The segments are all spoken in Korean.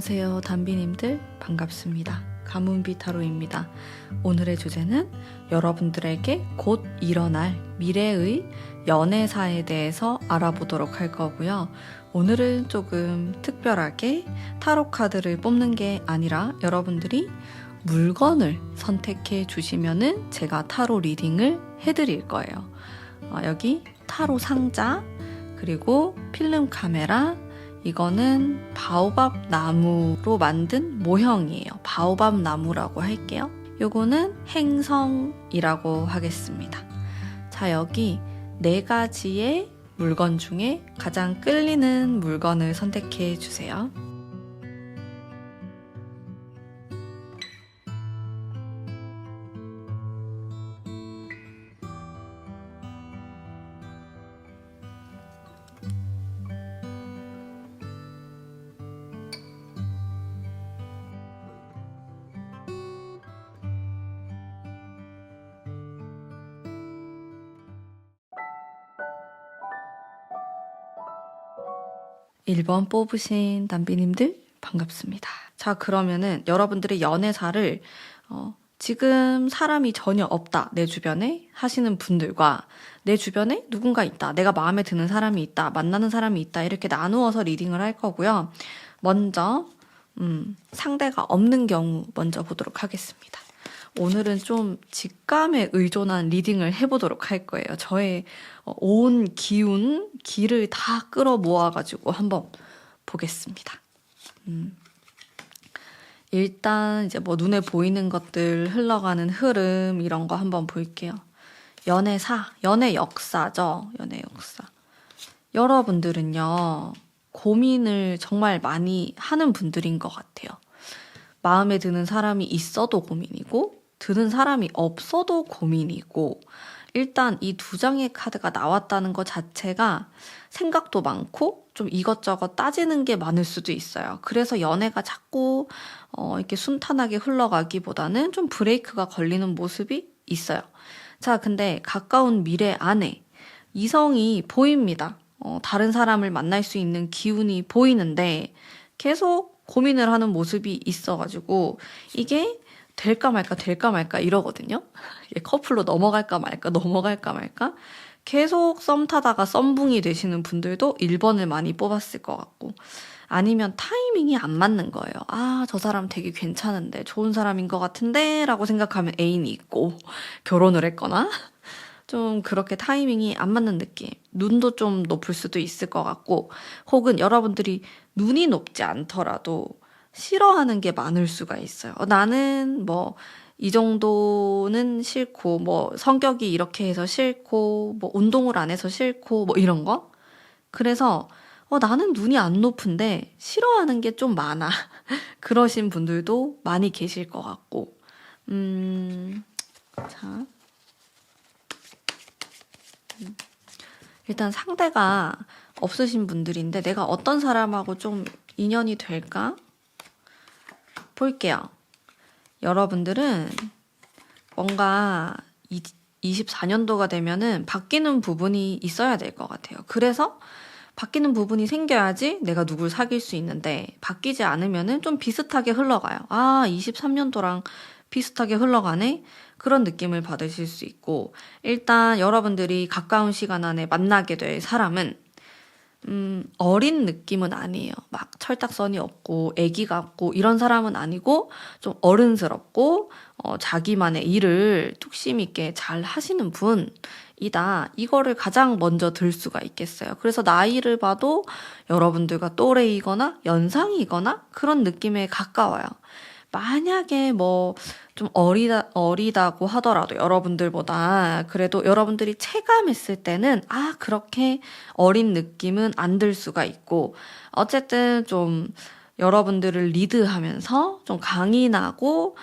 안녕하세요, 담비님들 반갑습니다. 가문비 타로입니다. 오늘의 주제는 여러분들에게 곧 일어날 미래의 연애사에 대해서 알아보도록 할 거고요. 오늘은 조금 특별하게 타로 카드를 뽑는 게 아니라 여러분들이 물건을 선택해 주시면은 제가 타로 리딩을 해드릴 거예요. 여기 타로 상자, 그리고 필름 카메라, 이거는 바오밥 나무로 만든 모형이에요. 바오밥 나무라고 할게요. 요거는 행성이라고 하겠습니다. 자, 여기 4가지의 물건 중에 가장 끌리는 물건을 선택해 주세요. 일 번 뽑으신 담비님들 반갑습니다. 자, 그러면은 여러분들의 연애사를 지금 사람이 전혀 없다, 내 주변에 하시는 분들과 내 주변에 누군가 있다, 내가 마음에 드는 사람이 있다, 만나는 사람이 있다, 이렇게 나누어서 리딩을 할 거고요. 먼저 상대가 없는 경우 먼저 보도록 하겠습니다. 오늘은 좀 직감에 의존한 리딩을 해보도록 할 거예요. 저의 온 기를 다 끌어 모아가지고 한번 보겠습니다. 일단 이제 뭐 눈에 보이는 것들, 흘러가는 흐름, 이런 거 한번 볼게요. 연애 역사죠. 연애 역사. 여러분들은요, 고민을 정말 많이 하는 분들인 것 같아요. 마음에 드는 사람이 있어도 고민이고, 드는 사람이 없어도 고민이고, 일단 이 2장의 카드가 나왔다는 것 자체가 생각도 많고 좀 이것저것 따지는 게 많을 수도 있어요. 그래서 연애가 자꾸 이렇게 순탄하게 흘러가기보다는 좀 브레이크가 걸리는 모습이 있어요. 자, 근데 가까운 미래 안에 이성이 보입니다. 다른 사람을 만날 수 있는 기운이 보이는데 계속 고민을 하는 모습이 있어가지고 이게 될까 말까 이러거든요. 커플로 넘어갈까 말까 계속 썸 타다가 썸붕이 되시는 분들도 1번을 많이 뽑았을 것 같고, 아니면 타이밍이 안 맞는 거예요. 아, 저 사람 되게 괜찮은데, 좋은 사람인 것 같은데 라고 생각하면 애인이 있고 결혼을 했거나 좀 그렇게 타이밍이 안 맞는 느낌. 눈도 좀 높을 수도 있을 것 같고, 혹은 여러분들이 눈이 높지 않더라도 싫어하는 게 많을 수가 있어요. 나는 뭐 이 정도는 싫고, 뭐 성격이 이렇게 해서 싫고, 뭐 운동을 안 해서 싫고, 뭐 이런 거. 그래서 나는 눈이 안 높은데 싫어하는 게 좀 많아. 그러신 분들도 많이 계실 것 같고. 자, 일단 상대가 없으신 분들인데 내가 어떤 사람하고 좀 인연이 될까? 볼게요. 여러분들은 뭔가 24년도가 되면은 바뀌는 부분이 있어야 될 것 같아요. 그래서 바뀌는 부분이 생겨야지 내가 누굴 사귈 수 있는데, 바뀌지 않으면은 좀 비슷하게 흘러가요. 아, 23년도랑 비슷하게 흘러가네? 그런 느낌을 받으실 수 있고, 일단 여러분들이 가까운 시간 안에 만나게 될 사람은 어린 느낌은 아니에요. 막 철딱서니 없고 애기 같고 이런 사람은 아니고 좀 어른스럽고 자기만의 일을 뚝심 있게 잘 하시는 분이다. 이거를 가장 먼저 들 수가 있겠어요. 그래서 나이를 봐도 여러분들과 또래이거나 연상이거나 그런 느낌에 가까워요. 만약에 뭐 좀 어리다고 하더라도 여러분들보다, 그래도 여러분들이 체감했을 때는 그렇게 어린 느낌은 안 들 수가 있고, 어쨌든 좀 여러분들을 리드하면서 좀 강인하고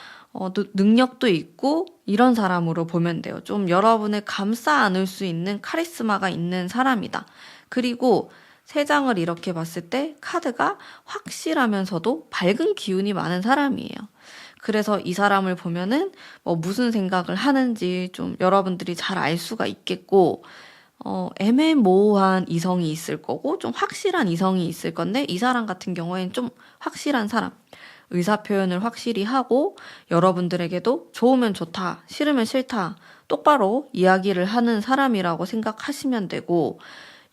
능력도 있고 이런 사람으로 보면 돼요. 좀 여러분을 감싸 안을 수 있는 카리스마가 있는 사람이다. 그리고 3장을 이렇게 봤을 때 카드가 확실하면서도 밝은 기운이 많은 사람이에요. 그래서 이 사람을 보면은 무슨 생각을 하는지 좀 여러분들이 잘 알 수가 있겠고, 애매모호한 이성이 있을 거고 좀 확실한 이성이 있을 건데 이 사람 같은 경우에는 좀 확실한 사람. 의사표현을 확실히 하고 여러분들에게도 좋으면 좋다, 싫으면 싫다, 똑바로 이야기를 하는 사람이라고 생각하시면 되고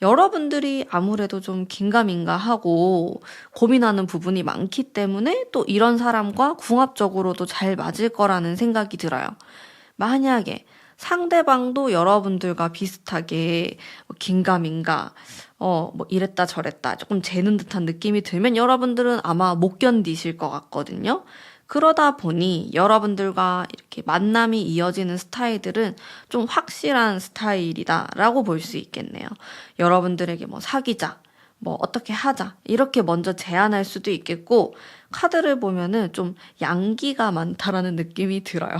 여러분들이 아무래도 좀 긴가민가하고 고민하는 부분이 많기 때문에 또 이런 사람과 궁합적으로도 잘 맞을 거라는 생각이 들어요. 만약에 상대방도 여러분들과 비슷하게 긴가민가, 뭐 이랬다 저랬다 조금 재는 듯한 느낌이 들면 여러분들은 아마 못 견디실 것 같거든요. 그러다 보니 여러분들과 이렇게 만남이 이어지는 스타일들은 좀 확실한 스타일이다라고 볼 수 있겠네요. 여러분들에게 뭐 사귀자, 뭐 어떻게 하자 이렇게 먼저 제안할 수도 있겠고 카드를 보면은 좀 양기가 많다라는 느낌이 들어요.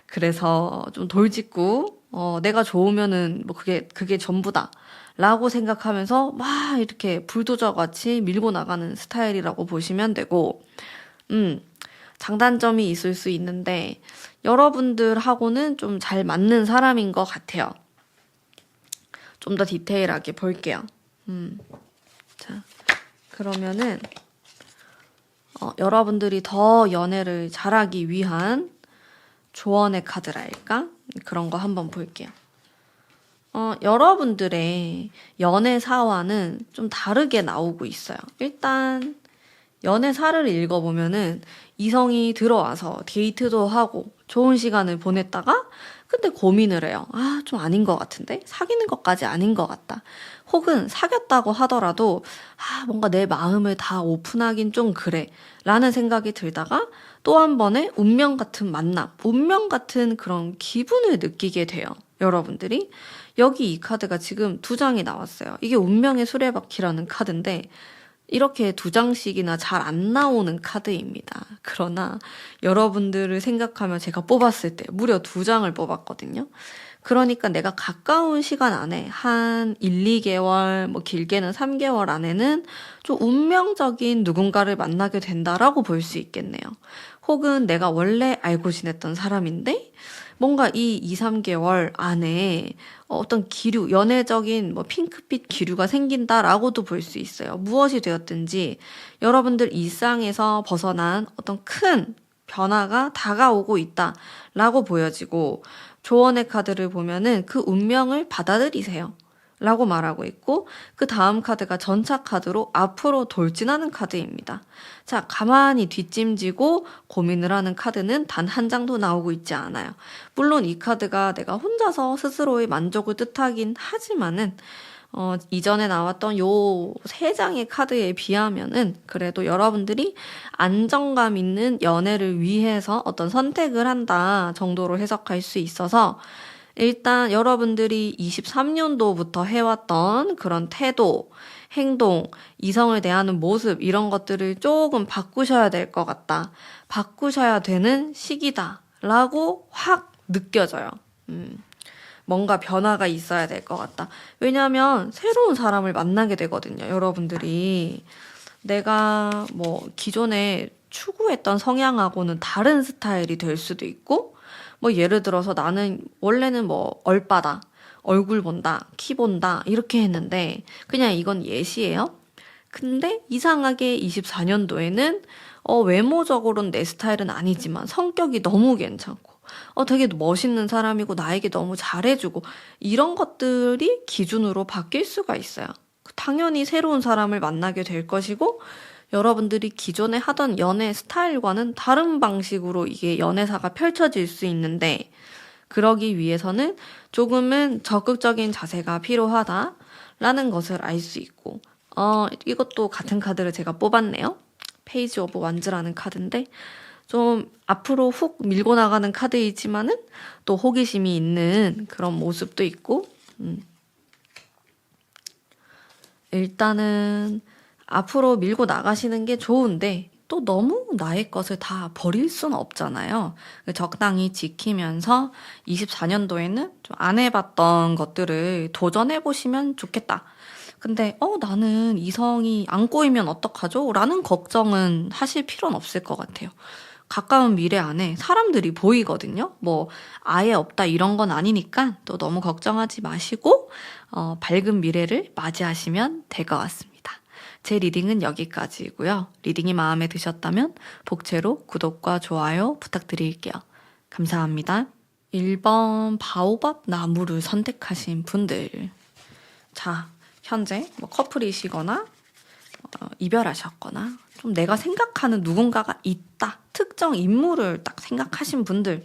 그래서 좀 돌직구, 내가 좋으면은 뭐 그게 전부다. 라고 생각하면서 막 이렇게 불도저 같이 밀고 나가는 스타일이라고 보시면 되고, 장단점이 있을 수 있는데, 여러분들하고는 좀 잘 맞는 사람인 것 같아요. 좀 더 디테일하게 볼게요. 자, 그러면은, 여러분들이 더 연애를 잘하기 위한 조언의 카드랄까? 그런 거 한번 볼게요. 여러분들의 연애사와는 좀 다르게 나오고 있어요. 일단 연애사를 읽어보면은 이성이 들어와서 데이트도 하고 좋은 시간을 보냈다가 근데 고민을 해요. 아, 좀 아닌 것 같은데? 사귀는 것까지 아닌 것 같다. 혹은 사귀었다고 하더라도 뭔가 내 마음을 다 오픈하긴 좀 그래. 라는 생각이 들다가 또 한 번의 운명 같은 만남, 운명 같은 그런 기분을 느끼게 돼요. 여러분들이. 여기 이 카드가 지금 2장이 나왔어요. 이게 운명의 수레바퀴라는 카드인데 이렇게 2장씩이나 잘 안 나오는 카드입니다. 그러나 여러분들을 생각하면 제가 뽑았을 때 무려 2장을 뽑았거든요. 그러니까 내가 가까운 시간 안에 한 1, 2개월, 뭐 길게는 3개월 안에는 좀 운명적인 누군가를 만나게 된다라고 볼 수 있겠네요. 혹은 내가 원래 알고 지냈던 사람인데 뭔가 이 2, 3개월 안에 어떤 기류, 연애적인 뭐 핑크빛 기류가 생긴다라고도 볼 수 있어요. 무엇이 되었든지 여러분들 일상에서 벗어난 어떤 큰 변화가 다가오고 있다라고 보여지고 조언의 카드를 보면은 그 운명을 받아들이세요. 라고 말하고 있고 그 다음 카드가 전차 카드로 앞으로 돌진하는 카드입니다. 자, 가만히 뒷짐지고 고민을 하는 카드는 단 한 장도 나오고 있지 않아요. 물론 이 카드가 내가 혼자서 스스로의 만족을 뜻하긴 하지만은 이전에 나왔던 요 3장의 카드에 비하면은 그래도 여러분들이 안정감 있는 연애를 위해서 어떤 선택을 한다 정도로 해석할 수 있어서 일단 여러분들이 23년도부터 해왔던 그런 태도, 행동, 이성을 대하는 모습 이런 것들을 조금 바꾸셔야 될 것 같다. 바꾸셔야 되는 시기다. 라고 확 느껴져요. 뭔가 변화가 있어야 될 것 같다. 왜냐하면 새로운 사람을 만나게 되거든요. 여러분들이. 내가 뭐 기존에 추구했던 성향하고는 다른 스타일이 될 수도 있고 뭐 예를 들어서 나는 원래는 뭐 얼빠다, 얼굴 본다, 키 본다 이렇게 했는데 그냥 이건 예시예요. 근데 이상하게 24년도에는 외모적으로는 내 스타일은 아니지만 성격이 너무 괜찮고 되게 멋있는 사람이고 나에게 너무 잘해주고 이런 것들이 기준으로 바뀔 수가 있어요. 당연히 새로운 사람을 만나게 될 것이고 여러분들이 기존에 하던 연애 스타일과는 다른 방식으로 이게 연애사가 펼쳐질 수 있는데 그러기 위해서는 조금은 적극적인 자세가 필요하다라는 것을 알 수 있고 이것도 같은 카드를 제가 뽑았네요. 페이지 오브 완즈라는 카드인데 좀 앞으로 훅 밀고 나가는 카드이지만은 또 호기심이 있는 그런 모습도 있고 일단은 앞으로 밀고 나가시는 게 좋은데 또 너무 나의 것을 다 버릴 수는 없잖아요. 적당히 지키면서 24년도에는 좀 안 해봤던 것들을 도전해보시면 좋겠다. 근데 나는 이성이 안 꼬이면 어떡하죠? 라는 걱정은 하실 필요는 없을 것 같아요. 가까운 미래 안에 사람들이 보이거든요. 뭐 아예 없다 이런 건 아니니까 또 너무 걱정하지 마시고 밝은 미래를 맞이하시면 될 것 같습니다. 제 리딩은 여기까지이고요. 리딩이 마음에 드셨다면 복채로 구독과 좋아요 부탁드릴게요. 감사합니다. 1번 바오밥 나무를 선택하신 분들. 자, 현재 뭐 커플이시거나 이별하셨거나 좀 내가 생각하는 누군가가 있다. 특정 인물을 딱 생각하신 분들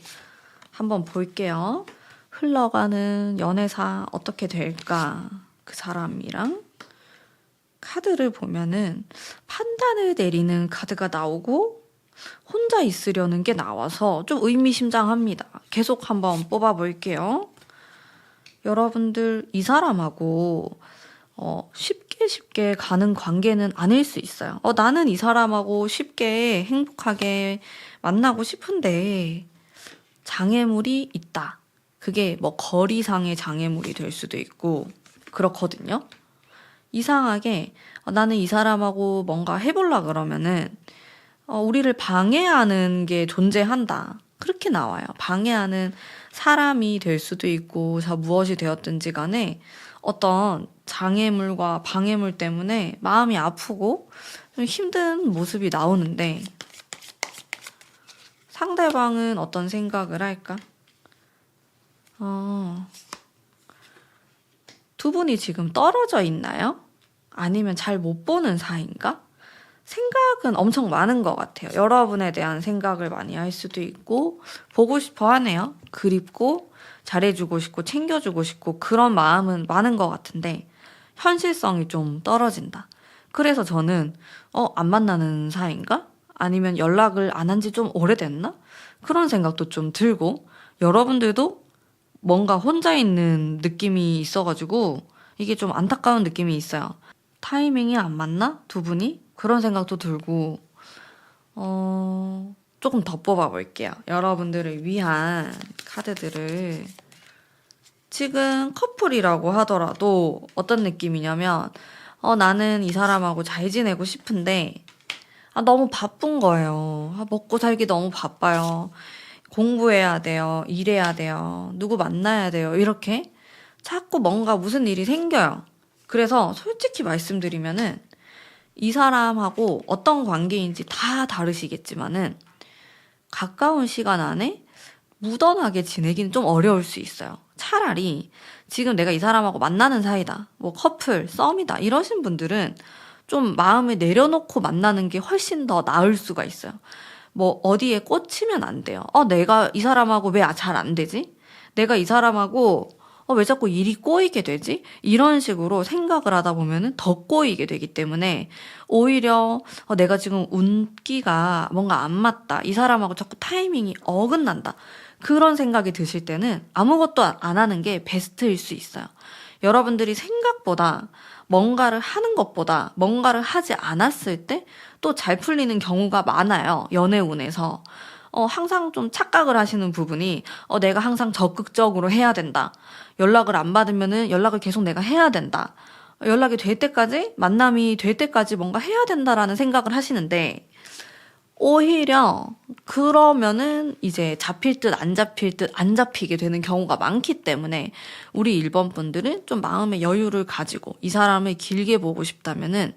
한번 볼게요. 흘러가는 연애사 어떻게 될까? 그 사람이랑 카드를 보면은 판단을 내리는 카드가 나오고 혼자 있으려는 게 나와서 좀 의미심장합니다. 계속 한번 뽑아볼게요. 여러분들 이 사람하고 쉽게 가는 관계는 아닐 수 있어요. 나는 이 사람하고 쉽게 행복하게 만나고 싶은데 장애물이 있다. 그게 뭐 거리상의 장애물이 될 수도 있고 그렇거든요. 이상하게 나는 이 사람하고 뭔가 해보려 그러면은 우리를 방해하는 게 존재한다. 그렇게 나와요. 방해하는 사람이 될 수도 있고 무엇이 되었든지 간에 어떤 장애물과 방해물 때문에 마음이 아프고 좀 힘든 모습이 나오는데 상대방은 어떤 생각을 할까? 두 분이 지금 떨어져 있나요? 아니면 잘 못 보는 사이인가? 생각은 엄청 많은 것 같아요. 여러분에 대한 생각을 많이 할 수도 있고 보고 싶어 하네요. 그립고 잘해주고 싶고 챙겨주고 싶고 그런 마음은 많은 것 같은데 현실성이 좀 떨어진다. 그래서 저는 안 만나는 사이인가? 아니면 연락을 안 한 지 좀 오래됐나? 그런 생각도 좀 들고 여러분들도 뭔가 혼자 있는 느낌이 있어가지고 이게 좀 안타까운 느낌이 있어요. 타이밍이 안 맞나? 두 분이? 그런 생각도 들고 조금 더 뽑아볼게요. 여러분들을 위한 카드들을. 지금 커플이라고 하더라도 어떤 느낌이냐면 나는 이 사람하고 잘 지내고 싶은데 너무 바쁜 거예요. 먹고 살기 너무 바빠요. 공부해야 돼요. 일해야 돼요. 누구 만나야 돼요. 이렇게 자꾸 뭔가 무슨 일이 생겨요. 그래서 솔직히 말씀드리면은 이 사람하고 어떤 관계인지 다 다르시겠지만은 가까운 시간 안에 무던하게 지내기는 좀 어려울 수 있어요. 차라리 지금 내가 이 사람하고 만나는 사이다. 뭐 커플, 썸이다. 이러신 분들은 좀 마음을 내려놓고 만나는 게 훨씬 더 나을 수가 있어요. 뭐 어디에 꽂히면 안 돼요. 내가 이 사람하고 왜 잘 안 되지? 내가 이 사람하고 왜 자꾸 일이 꼬이게 되지? 이런 식으로 생각을 하다 보면은 더 꼬이게 되기 때문에 오히려 내가 지금 운기가 뭔가 안 맞다. 이 사람하고 자꾸 타이밍이 어긋난다. 그런 생각이 드실 때는 아무것도 안 하는 게 베스트일 수 있어요. 여러분들이 생각보다 뭔가를 하는 것보다 뭔가를 하지 않았을 때 또 잘 풀리는 경우가 많아요. 연애운에서. 항상 좀 착각을 하시는 부분이 내가 항상 적극적으로 해야 된다. 연락을 안 받으면은 연락을 계속 내가 해야 된다. 연락이 될 때까지, 만남이 될 때까지 뭔가 해야 된다라는 생각을 하시는데 오히려 그러면은 이제 잡힐 듯 안 잡힐 듯 안 잡히게 되는 경우가 많기 때문에 우리 1번 분들은 좀 마음의 여유를 가지고 이 사람을 길게 보고 싶다면은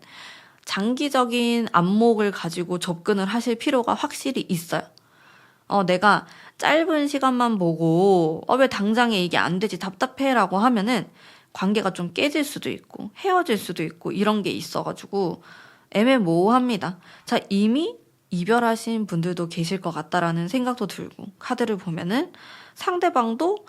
장기적인 안목을 가지고 접근을 하실 필요가 확실히 있어요. 내가 짧은 시간만 보고 왜 당장에 이게 안 되지 답답해라고 하면은 관계가 좀 깨질 수도 있고 헤어질 수도 있고 이런 게 있어가지고 애매모호합니다. 자, 이미 이별하신 분들도 계실 것 같다라는 생각도 들고 카드를 보면은 상대방도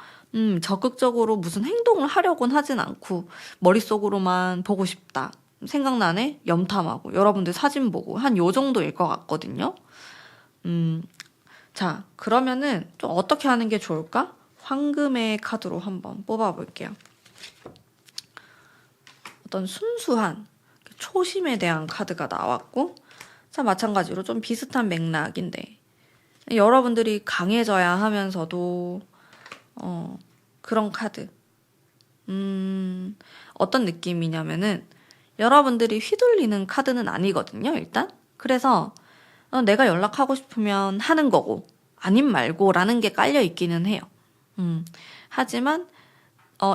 적극적으로 무슨 행동을 하려고는 하진 않고 머릿속으로만 보고 싶다. 생각나네? 염탐하고 여러분들 사진 보고 한 요 정도일 것 같거든요. 자, 그러면은 좀 어떻게 하는 게 좋을까? 황금의 카드로 한번 뽑아볼게요. 어떤 순수한 초심에 대한 카드가 나왔고 자, 마찬가지로 좀 비슷한 맥락인데 여러분들이 강해져야 하면서도 그런 카드. 어떤 느낌이냐면은 여러분들이 휘둘리는 카드는 아니거든요, 일단. 그래서 내가 연락하고 싶으면 하는 거고 아님 말고라는 게 깔려 있기는 해요. 하지만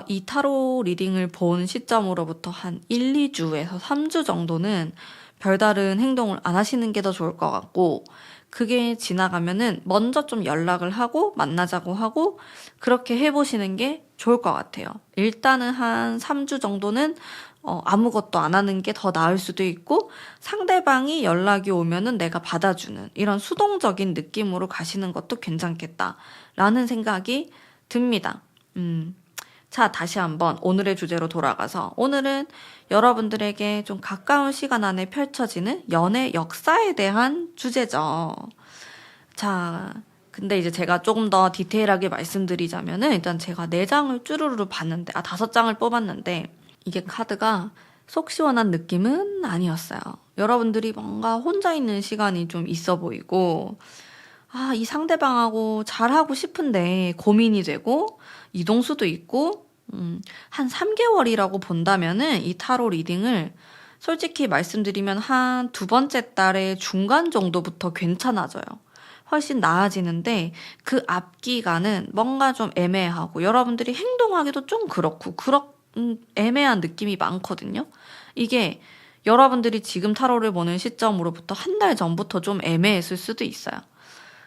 이 타로 리딩을 본 시점으로부터 한 1, 2주에서 3주 정도는 별다른 행동을 안 하시는 게 더 좋을 것 같고, 그게 지나가면은 먼저 좀 연락을 하고 만나자고 하고 그렇게 해보시는 게 좋을 것 같아요. 일단은 한 3주 정도는 아무것도 안 하는 게 더 나을 수도 있고, 상대방이 연락이 오면은 내가 받아주는 이런 수동적인 느낌으로 가시는 것도 괜찮겠다라는 생각이 듭니다. 자, 다시 한번 오늘의 주제로 돌아가서, 오늘은 여러분들에게 좀 가까운 시간 안에 펼쳐지는 연애 역사에 대한 주제죠. 자, 근데 이제 제가 조금 더 디테일하게 말씀드리자면은, 일단 제가 4장을 쭈루루루 봤는데, 5장을 뽑았는데, 이게 카드가 속 시원한 느낌은 아니었어요. 여러분들이 뭔가 혼자 있는 시간이 좀 있어 보이고, 이 상대방하고 잘하고 싶은데 고민이 되고, 이동수도 있고, 한 3개월이라고 본다면은 이 타로 리딩을 솔직히 말씀드리면 한 2번째 달의 중간 정도부터 괜찮아져요. 훨씬 나아지는데, 그 앞 기간은 뭔가 좀 애매하고 여러분들이 행동하기도 좀 그렇고 애매한 느낌이 많거든요. 이게 여러분들이 지금 타로를 보는 시점으로부터 한 달 전부터 좀 애매했을 수도 있어요.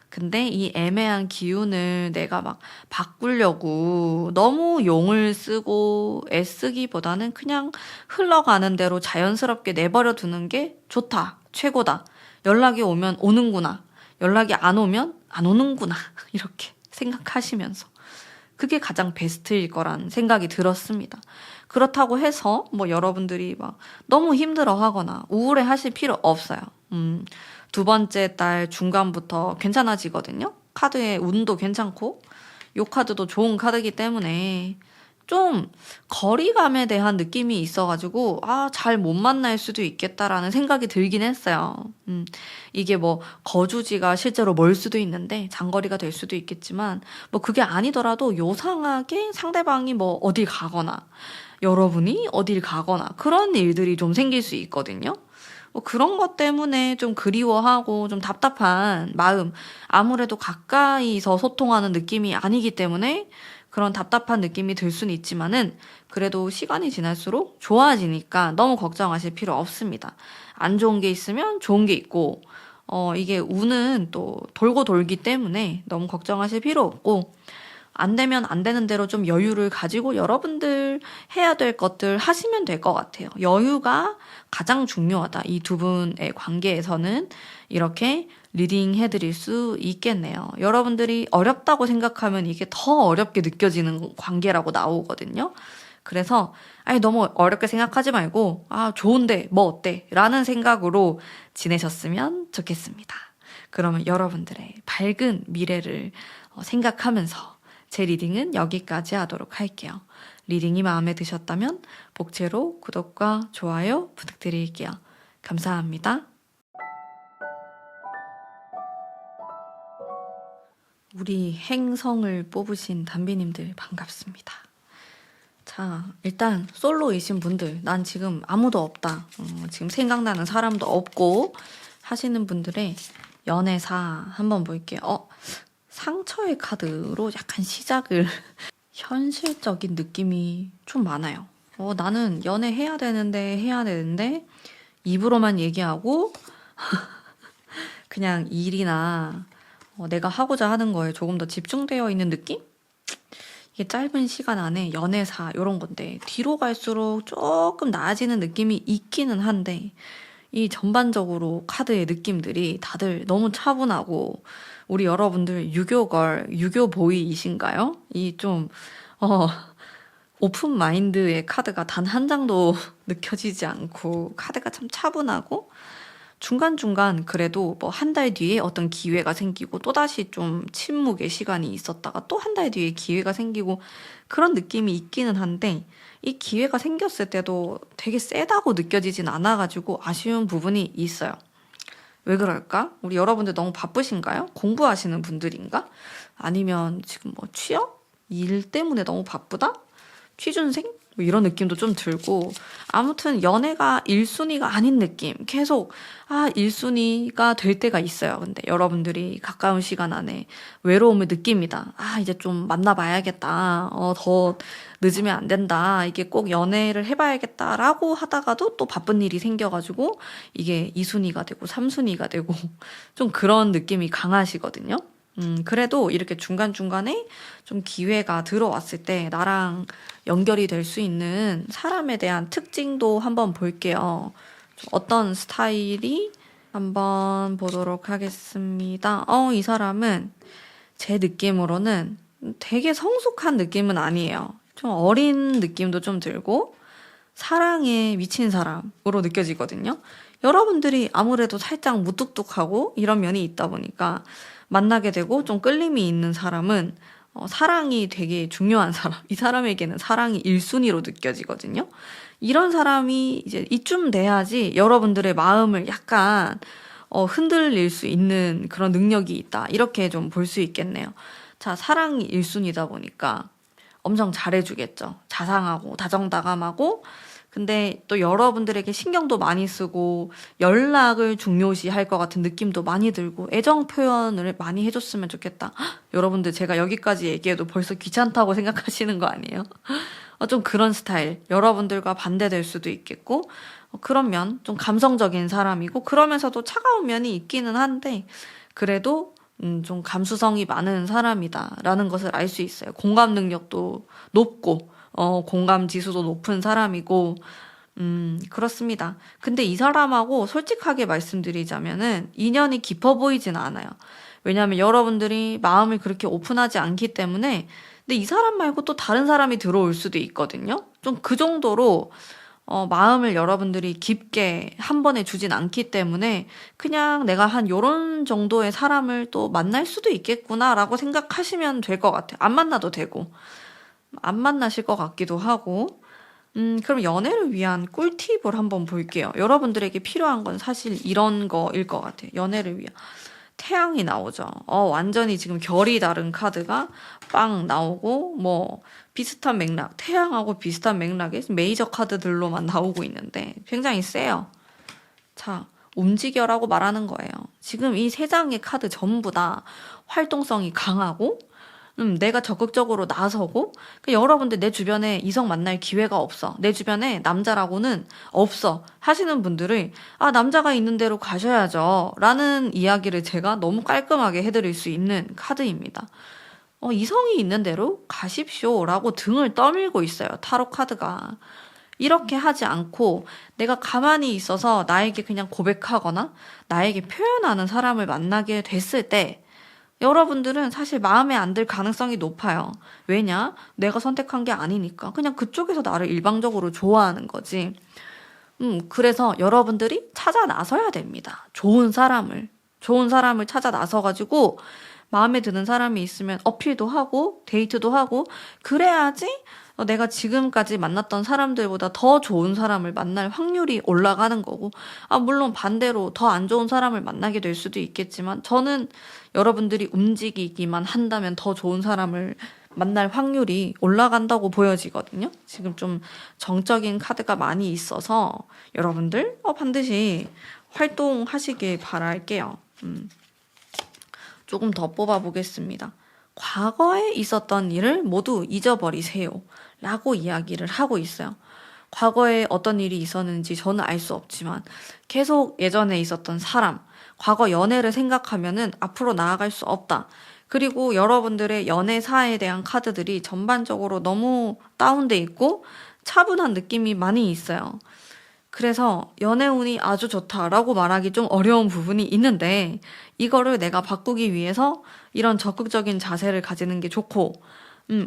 근데 이 애매한 기운을 내가 막 바꾸려고 너무 용을 쓰고 애쓰기보다는 그냥 흘러가는 대로 자연스럽게 내버려 두는 게 좋다, 최고다. 연락이 오면 오는구나, 연락이 안 오면 안 오는구나, 이렇게 생각하시면서 그게 가장 베스트일 거란 생각이 들었습니다. 그렇다고 해서 뭐 여러분들이 막 너무 힘들어 하거나 우울해 하실 필요 없어요. 2번째 달 중간부터 괜찮아지거든요. 카드의 운도 괜찮고 요 카드도 좋은 카드이기 때문에 좀 거리감에 대한 느낌이 있어가지고 잘 못 만날 수도 있겠다라는 생각이 들긴 했어요. 이게 뭐 거주지가 실제로 멀 수도 있는데 장거리가 될 수도 있겠지만, 뭐 그게 아니더라도 요상하게 상대방이 뭐 어딜 가거나 여러분이 어딜 가거나 그런 일들이 좀 생길 수 있거든요. 뭐 그런 것 때문에 좀 그리워하고 좀 답답한 마음, 아무래도 가까이서 소통하는 느낌이 아니기 때문에 그런 답답한 느낌이 들 수는 있지만은, 그래도 시간이 지날수록 좋아지니까 너무 걱정하실 필요 없습니다. 안 좋은 게 있으면 좋은 게 있고, 이게 운은 또 돌고 돌기 때문에 너무 걱정하실 필요 없고, 안 되면 안 되는 대로 좀 여유를 가지고 여러분들 해야 될 것들 하시면 될 것 같아요. 여유가 가장 중요하다. 이 두 분의 관계에서는 이렇게 리딩 해드릴 수 있겠네요. 여러분들이 어렵다고 생각하면 이게 더 어렵게 느껴지는 관계라고 나오거든요. 그래서 너무 어렵게 생각하지 말고 좋은데 뭐 어때? 라는 생각으로 지내셨으면 좋겠습니다. 그러면 여러분들의 밝은 미래를 생각하면서 제 리딩은 여기까지 하도록 할게요. 리딩이 마음에 드셨다면 복채로 구독과 좋아요 부탁드릴게요. 감사합니다. 우리 행성을 뽑으신 담비님들 반갑습니다. 자, 일단 솔로이신 분들, 난 지금 아무도 없다, 지금 생각나는 사람도 없고 하시는 분들의 연애사 한번 볼게요. 상처의 카드로 약간 시작을 현실적인 느낌이 좀 많아요. 나는 연애해야 되는데 입으로만 얘기하고 그냥 일이나 내가 하고자 하는 거에 조금 더 집중되어 있는 느낌? 이게 짧은 시간 안에 연애사 이런 건데, 뒤로 갈수록 조금 나아지는 느낌이 있기는 한데, 이 전반적으로 카드의 느낌들이 다들 너무 차분하고, 우리 여러분들 유교걸, 유교보이이신가요? 이 좀 오픈 마인드의 카드가 단 한 장도 느껴지지 않고, 카드가 참 차분하고, 중간중간 그래도 뭐 한 달 뒤에 어떤 기회가 생기고, 또다시 좀 침묵의 시간이 있었다가 또 한 달 뒤에 기회가 생기고, 그런 느낌이 있기는 한데, 이 기회가 생겼을 때도 되게 세다고 느껴지진 않아가지고 아쉬운 부분이 있어요. 왜 그럴까? 우리 여러분들 너무 바쁘신가요? 공부하시는 분들인가? 아니면 지금 뭐 취업? 일 때문에 너무 바쁘다? 취준생? 뭐 이런 느낌도 좀 들고, 아무튼 연애가 1순위가 아닌 느낌. 계속 1순위가 될 때가 있어요. 근데 여러분들이 가까운 시간 안에 외로움을 느낍니다. 이제 좀 만나봐야겠다. 더 늦으면 안 된다. 이게 꼭 연애를 해봐야겠다라고 하다가도 또 바쁜 일이 생겨가지고 이게 2순위가 되고 3순위가 되고 좀 그런 느낌이 강하시거든요. 그래도 이렇게 중간중간에 좀 기회가 들어왔을 때 나랑 연결이 될 수 있는 사람에 대한 특징도 한번 볼게요. 좀 어떤 스타일이 한번 보도록 하겠습니다. 이 사람은 제 느낌으로는 되게 성숙한 느낌은 아니에요. 좀 어린 느낌도 좀 들고 사랑에 미친 사람으로 느껴지거든요. 여러분들이 아무래도 살짝 무뚝뚝하고 이런 면이 있다 보니까 만나게 되고 좀 끌림이 있는 사람은 사랑이 되게 중요한 사람, 이 사람에게는 사랑이 1순위로 느껴지거든요. 이런 사람이 이제 이쯤 돼야지 여러분들의 마음을 약간 흔들릴 수 있는 그런 능력이 있다. 이렇게 좀 볼 수 있겠네요. 자, 사랑이 1순위다 보니까 엄청 잘해주겠죠. 자상하고 다정다감하고, 근데 또 여러분들에게 신경도 많이 쓰고 연락을 중요시할 것 같은 느낌도 많이 들고 애정 표현을 많이 해줬으면 좋겠다. 여러분들 제가 여기까지 얘기해도 벌써 귀찮다고 생각하시는 거 아니에요? 좀 그런 스타일. 여러분들과 반대될 수도 있겠고, 그런 면, 좀 감성적인 사람이고, 그러면서도 차가운 면이 있기는 한데, 그래도 좀 감수성이 많은 사람이다라는 것을 알 수 있어요. 공감 능력도 높고, 공감 지수도 높은 사람이고, 그렇습니다. 근데 이 사람하고 솔직하게 말씀드리자면은 인연이 깊어 보이진 않아요. 왜냐하면 여러분들이 마음을 그렇게 오픈하지 않기 때문에, 근데 이 사람 말고 또 다른 사람이 들어올 수도 있거든요. 좀 그 정도로 마음을 여러분들이 깊게 한 번에 주진 않기 때문에 그냥 내가 한 요런 정도의 사람을 또 만날 수도 있겠구나라고 생각하시면 될 것 같아요. 안 만나도 되고. 안 만나실 것 같기도 하고. 그럼 연애를 위한 꿀팁을 한번 볼게요. 여러분들에게 필요한 건 사실 이런 거일 것 같아요. 연애를 위한. 태양이 나오죠. 완전히 지금 결이 다른 카드가 빵 나오고, 뭐, 비슷한 맥락, 태양하고 비슷한 맥락의 메이저 카드들로만 나오고 있는데 굉장히 세요. 자, 움직여라고 말하는 거예요. 지금 이 세 장의 카드 전부 다 활동성이 강하고, 내가 적극적으로 나서고, 여러분들 내 주변에 이성 만날 기회가 없어. 내 주변에 남자라고는 없어. 하시는 분들은, 남자가 있는 대로 가셔야죠. 라는 이야기를 제가 너무 깔끔하게 해드릴 수 있는 카드입니다. 이성이 있는 대로 가십시오. 라고 등을 떠밀고 있어요. 타로 카드가. 이렇게 하지 않고 내가 가만히 있어서 나에게 그냥 고백하거나 나에게 표현하는 사람을 만나게 됐을 때 여러분들은 사실 마음에 안 들 가능성이 높아요. 왜냐? 내가 선택한 게 아니니까. 그냥 그쪽에서 나를 일방적으로 좋아하는 거지. 그래서 여러분들이 찾아 나서야 됩니다. 좋은 사람을 찾아 나서가지고 마음에 드는 사람이 있으면 어필도 하고 데이트도 하고 그래야지 내가 지금까지 만났던 사람들보다 더 좋은 사람을 만날 확률이 올라가는 거고, 물론 반대로 더 안 좋은 사람을 만나게 될 수도 있겠지만 저는 여러분들이 움직이기만 한다면 더 좋은 사람을 만날 확률이 올라간다고 보여지거든요. 지금 좀 정적인 카드가 많이 있어서 여러분들 반드시 활동하시길 바랄게요. 조금 더 뽑아보겠습니다. 과거에 있었던 일을 모두 잊어버리세요. 라고 이야기를 하고 있어요. 과거에 어떤 일이 있었는지 저는 알 수 없지만 계속 예전에 있었던 사람, 과거 연애를 생각하면은 앞으로 나아갈 수 없다. 그리고 여러분들의 연애사에 대한 카드들이 전반적으로 너무 다운돼 있고 차분한 느낌이 많이 있어요. 그래서 연애운이 아주 좋다라고 말하기 좀 어려운 부분이 있는데 이거를 내가 바꾸기 위해서 이런 적극적인 자세를 가지는 게 좋고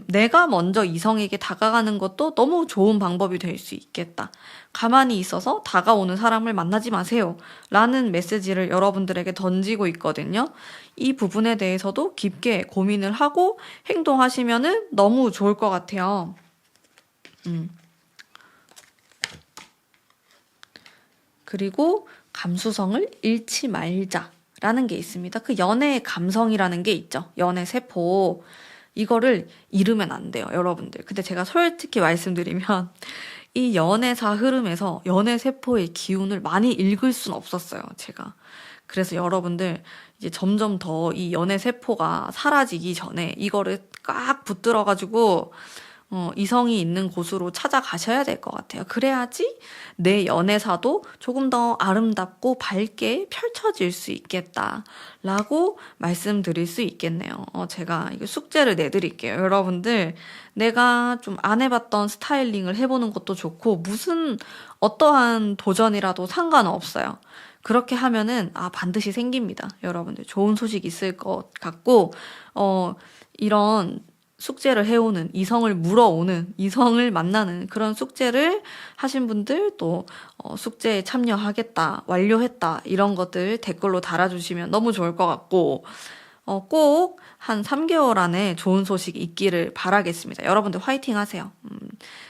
내가 먼저 이성에게 다가가는 것도 너무 좋은 방법이 될 수 있겠다. 가만히 있어서 다가오는 사람을 만나지 마세요. 라는 메시지를 여러분들에게 던지고 있거든요. 이 부분에 대해서도 깊게 고민을 하고 행동하시면은 너무 좋을 것 같아요. 그리고 감수성을 잃지 말자라는 게 있습니다. 그 연애의 감성이라는 게 있죠. 연애 세포. 이거를 잃으면 안 돼요, 여러분들. 근데 제가 솔직히 말씀드리면 이 연애사 흐름에서 연애세포의 기운을 많이 읽을 순 없었어요, 제가. 그래서 여러분들 이제 점점 더 이 연애세포가 사라지기 전에 이거를 꽉 붙들어가지고 이성이 있는 곳으로 찾아가셔야 될 것 같아요. 그래야지 내 연애사도 조금 더 아름답고 밝게 펼쳐질 수 있겠다라고 말씀드릴 수 있겠네요. 제가 이거 숙제를 내드릴게요. 여러분들, 내가 좀 안 해봤던 스타일링을 해보는 것도 좋고, 어떠한 도전이라도 상관없어요. 그렇게 하면은, 반드시 생깁니다. 여러분들, 좋은 소식 있을 것 같고, 이런 숙제를 해오는, 이성을 만나는 그런 숙제를 하신 분들, 또 숙제에 참여하겠다, 완료했다, 이런 것들 댓글로 달아주시면 너무 좋을 것 같고, 꼭 한 3개월 안에 좋은 소식이 있기를 바라겠습니다. 여러분들 화이팅 하세요.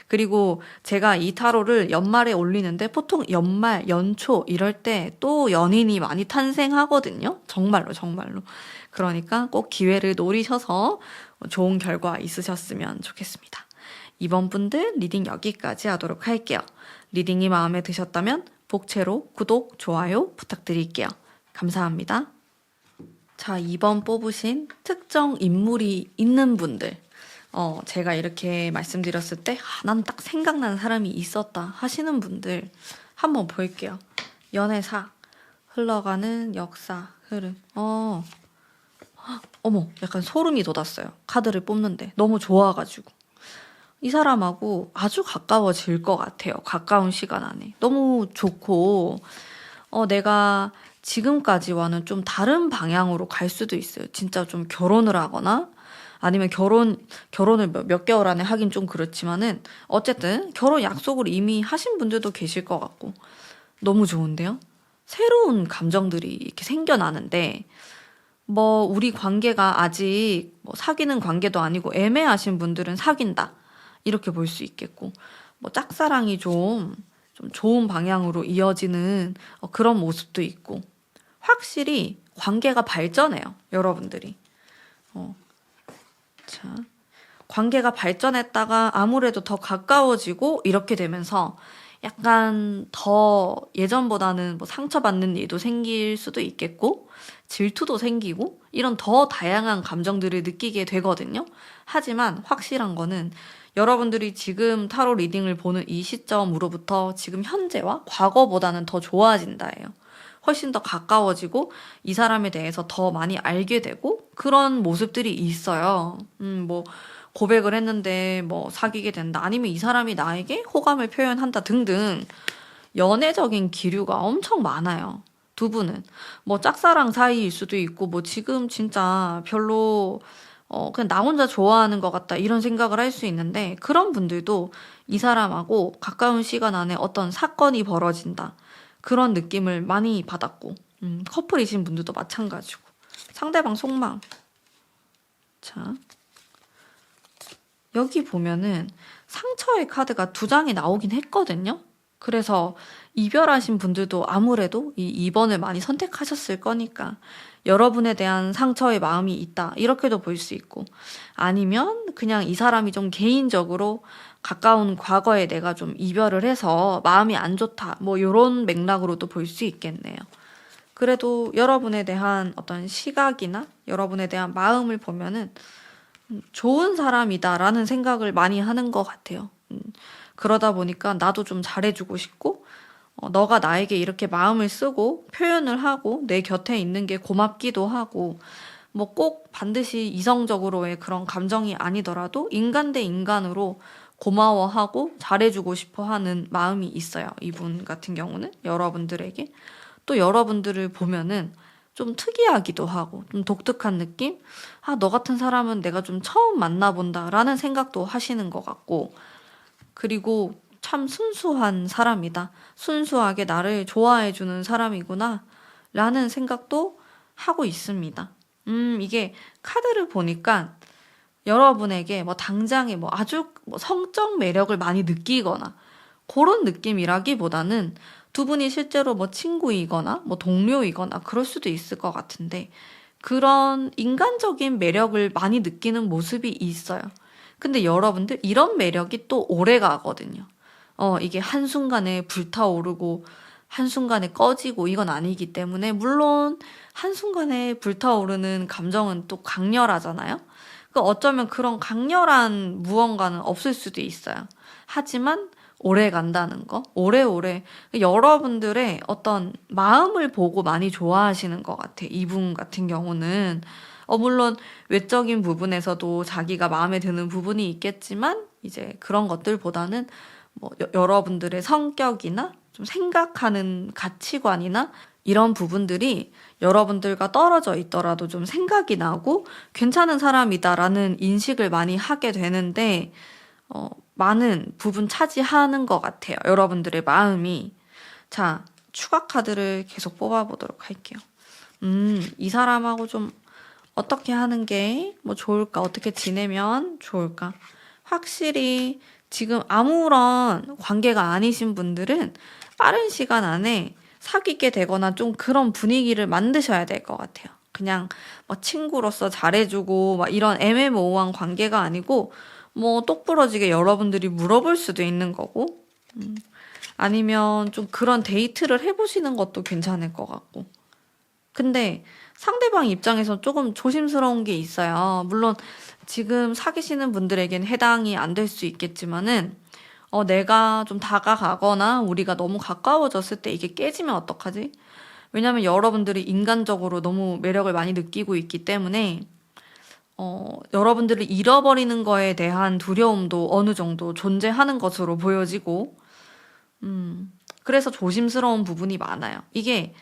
그리고 제가 이 타로를 연말에 올리는데 보통 연말, 연초 이럴 때 또 연인이 많이 탄생하거든요. 정말로, 정말로. 그러니까 꼭 기회를 노리셔서 좋은 결과 있으셨으면 좋겠습니다. 이번 분들 리딩 여기까지 하도록 할게요. 리딩이 마음에 드셨다면 복채로 구독, 좋아요 부탁드릴게요. 감사합니다. 자, 이번 뽑으신 특정 인물이 있는 분들, 제가 이렇게 말씀드렸을 때, 난 딱 생각나는 사람이 있었다 하시는 분들 한번 볼게요. 연애사, 흘러가는 역사, 흐름. 어머, 약간 소름이 돋았어요. 카드를 뽑는데. 너무 좋아가지고. 이 사람하고 아주 가까워질 것 같아요. 가까운 시간 안에. 너무 좋고, 내가 지금까지와는 좀 다른 방향으로 갈 수도 있어요. 진짜 좀 결혼을 하거나, 아니면 결혼을 몇 개월 안에 하긴 좀 그렇지만은, 어쨌든 결혼 약속을 이미 하신 분들도 계실 것 같고, 너무 좋은데요? 새로운 감정들이 이렇게 생겨나는데, 우리 관계가 아직 사귀는 관계도 아니고 애매하신 분들은 사귄다. 이렇게 볼 수 있겠고, 짝사랑이 좀 좋은 방향으로 이어지는 그런 모습도 있고, 확실히 관계가 발전해요, 여러분들이. 자, 관계가 발전했다가 아무래도 더 가까워지고 이렇게 되면서 약간 더 예전보다는 상처받는 일도 생길 수도 있겠고, 질투도 생기고, 이런 더 다양한 감정들을 느끼게 되거든요. 하지만 확실한 거는 여러분들이 지금 타로 리딩을 보는 이 시점으로부터 지금 현재와 과거보다는 더 좋아진다예요. 훨씬 더 가까워지고 이 사람에 대해서 더 많이 알게 되고 그런 모습들이 있어요. 고백을 했는데 사귀게 된다. 아니면 이 사람이 나에게 호감을 표현한다 등등 연애적인 기류가 엄청 많아요. 두 분은. 짝사랑 사이일 수도 있고 지금 진짜 별로 그냥 나 혼자 좋아하는 것 같다 이런 생각을 할 수 있는데 그런 분들도 이 사람하고 가까운 시간 안에 어떤 사건이 벌어진다. 그런 느낌을 많이 받았고 커플이신 분들도 마찬가지고 상대방 속마음. 자, 여기 보면은 상처의 카드가 2장이 나오긴 했거든요. 그래서 이별하신 분들도 아무래도 이 2번을 많이 선택하셨을 거니까 여러분에 대한 상처의 마음이 있다 이렇게도 볼 수 있고, 아니면 그냥 이 사람이 좀 개인적으로 가까운 과거에 내가 좀 이별을 해서 마음이 안 좋다 이런 맥락으로도 볼 수 있겠네요. 그래도 여러분에 대한 어떤 시각이나 여러분에 대한 마음을 보면은 좋은 사람이다라는 생각을 많이 하는 것 같아요. 그러다 보니까 나도 좀 잘해주고 싶고, 너가 나에게 이렇게 마음을 쓰고 표현을 하고 내 곁에 있는 게 고맙기도 하고, 꼭 반드시 이성적으로의 그런 감정이 아니더라도 인간 대 인간으로 고마워하고 잘해주고 싶어 하는 마음이 있어요. 이분 같은 경우는 여러분들에게. 또 여러분들을 보면은 좀 특이하기도 하고 좀 독특한 느낌? 너 같은 사람은 내가 좀 처음 만나본다 라는 생각도 하시는 것 같고, 그리고 참 순수한 사람이다. 순수하게 나를 좋아해주는 사람이구나 라는 생각도 하고 있습니다. 이게 카드를 보니까 여러분에게 당장에 아주 성적 매력을 많이 느끼거나 그런 느낌이라기보다는 두 분이 실제로 친구이거나 동료이거나 그럴 수도 있을 것 같은데, 그런 인간적인 매력을 많이 느끼는 모습이 있어요. 근데 여러분들 이런 매력이 또 오래 가거든요. 이게 한순간에 불타오르고 한순간에 꺼지고 이건 아니기 때문에 물론 한순간에 불타오르는 감정은 또 강렬하잖아요. 어쩌면 그런 강렬한 무언가는 없을 수도 있어요. 하지만 오래 간다는 거, 오래오래 여러분들의 어떤 마음을 보고 많이 좋아하시는 것 같아. 이분 같은 경우는 물론 외적인 부분에서도 자기가 마음에 드는 부분이 있겠지만 이제 그런 것들보다는 뭐 여러분들의 성격이나 좀 생각하는 가치관이나 이런 부분들이 여러분들과 떨어져 있더라도 좀 생각이 나고 괜찮은 사람이다라는 인식을 많이 하게 되는데 많은 부분 차지하는 것 같아요. 여러분들의 마음이. 자, 추가 카드를 계속 뽑아보도록 할게요. 이 사람하고 좀 어떻게 하는 게 뭐 좋을까? 어떻게 지내면 좋을까? 확실히 지금 아무런 관계가 아니신 분들은 빠른 시간 안에 사귀게 되거나 좀 그런 분위기를 만드셔야 될 것 같아요. 그냥 뭐 친구로서 잘해주고 막 이런 애매모호한 관계가 아니고 뭐 똑부러지게 여러분들이 물어볼 수도 있는 거고 아니면 좀 그런 데이트를 해보시는 것도 괜찮을 것 같고 근데 상대방 입장에서 조금 조심스러운 게 있어요. 물론 지금 사귀시는 분들에겐 해당이 안 될 수 있겠지만은 내가 좀 다가가거나 우리가 너무 가까워졌을 때 이게 깨지면 어떡하지? 왜냐면 여러분들이 인간적으로 너무 매력을 많이 느끼고 있기 때문에 여러분들을 잃어버리는 거에 대한 두려움도 어느 정도 존재하는 것으로 보여지고, 그래서 조심스러운 부분이 많아요. 이게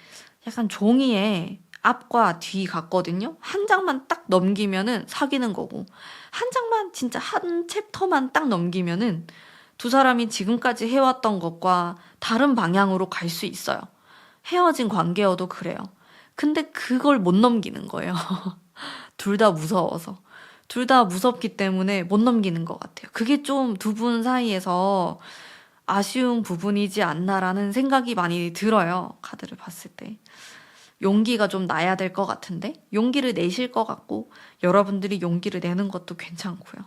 약간 종이에 앞과 뒤 같거든요. 한 장만 딱 넘기면은 사귀는 거고, 한 장만 진짜 한 챕터만 딱 넘기면은 두 사람이 지금까지 해왔던 것과 다른 방향으로 갈 수 있어요. 헤어진 관계여도 그래요. 근데 그걸 못 넘기는 거예요. 둘 다 무서워서. 둘 다 무섭기 때문에 못 넘기는 것 같아요. 그게 좀 두 분 사이에서 아쉬운 부분이지 않나라는 생각이 많이 들어요. 카드를 봤을 때. 용기가 좀 나야 될 것 같은데? 용기를 내실 것 같고, 여러분들이 용기를 내는 것도 괜찮고요.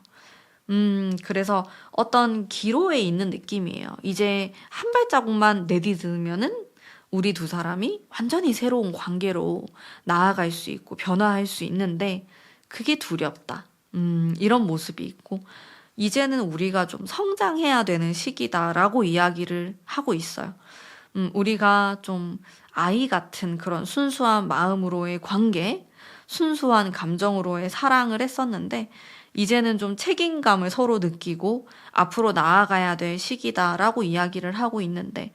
그래서 어떤 기로에 있는 느낌이에요. 이제 한 발자국만 내디디면은 우리 두 사람이 완전히 새로운 관계로 나아갈 수 있고 변화할 수 있는데 그게 두렵다. 이런 모습이 있고 이제는 우리가 좀 성장해야 되는 시기다라고 이야기를 하고 있어요. 우리가 좀 아이 같은 그런 순수한 마음으로의 관계, 순수한 감정으로의 사랑을 했었는데 이제는 좀 책임감을 서로 느끼고 앞으로 나아가야 될 시기다라고 이야기를 하고 있는데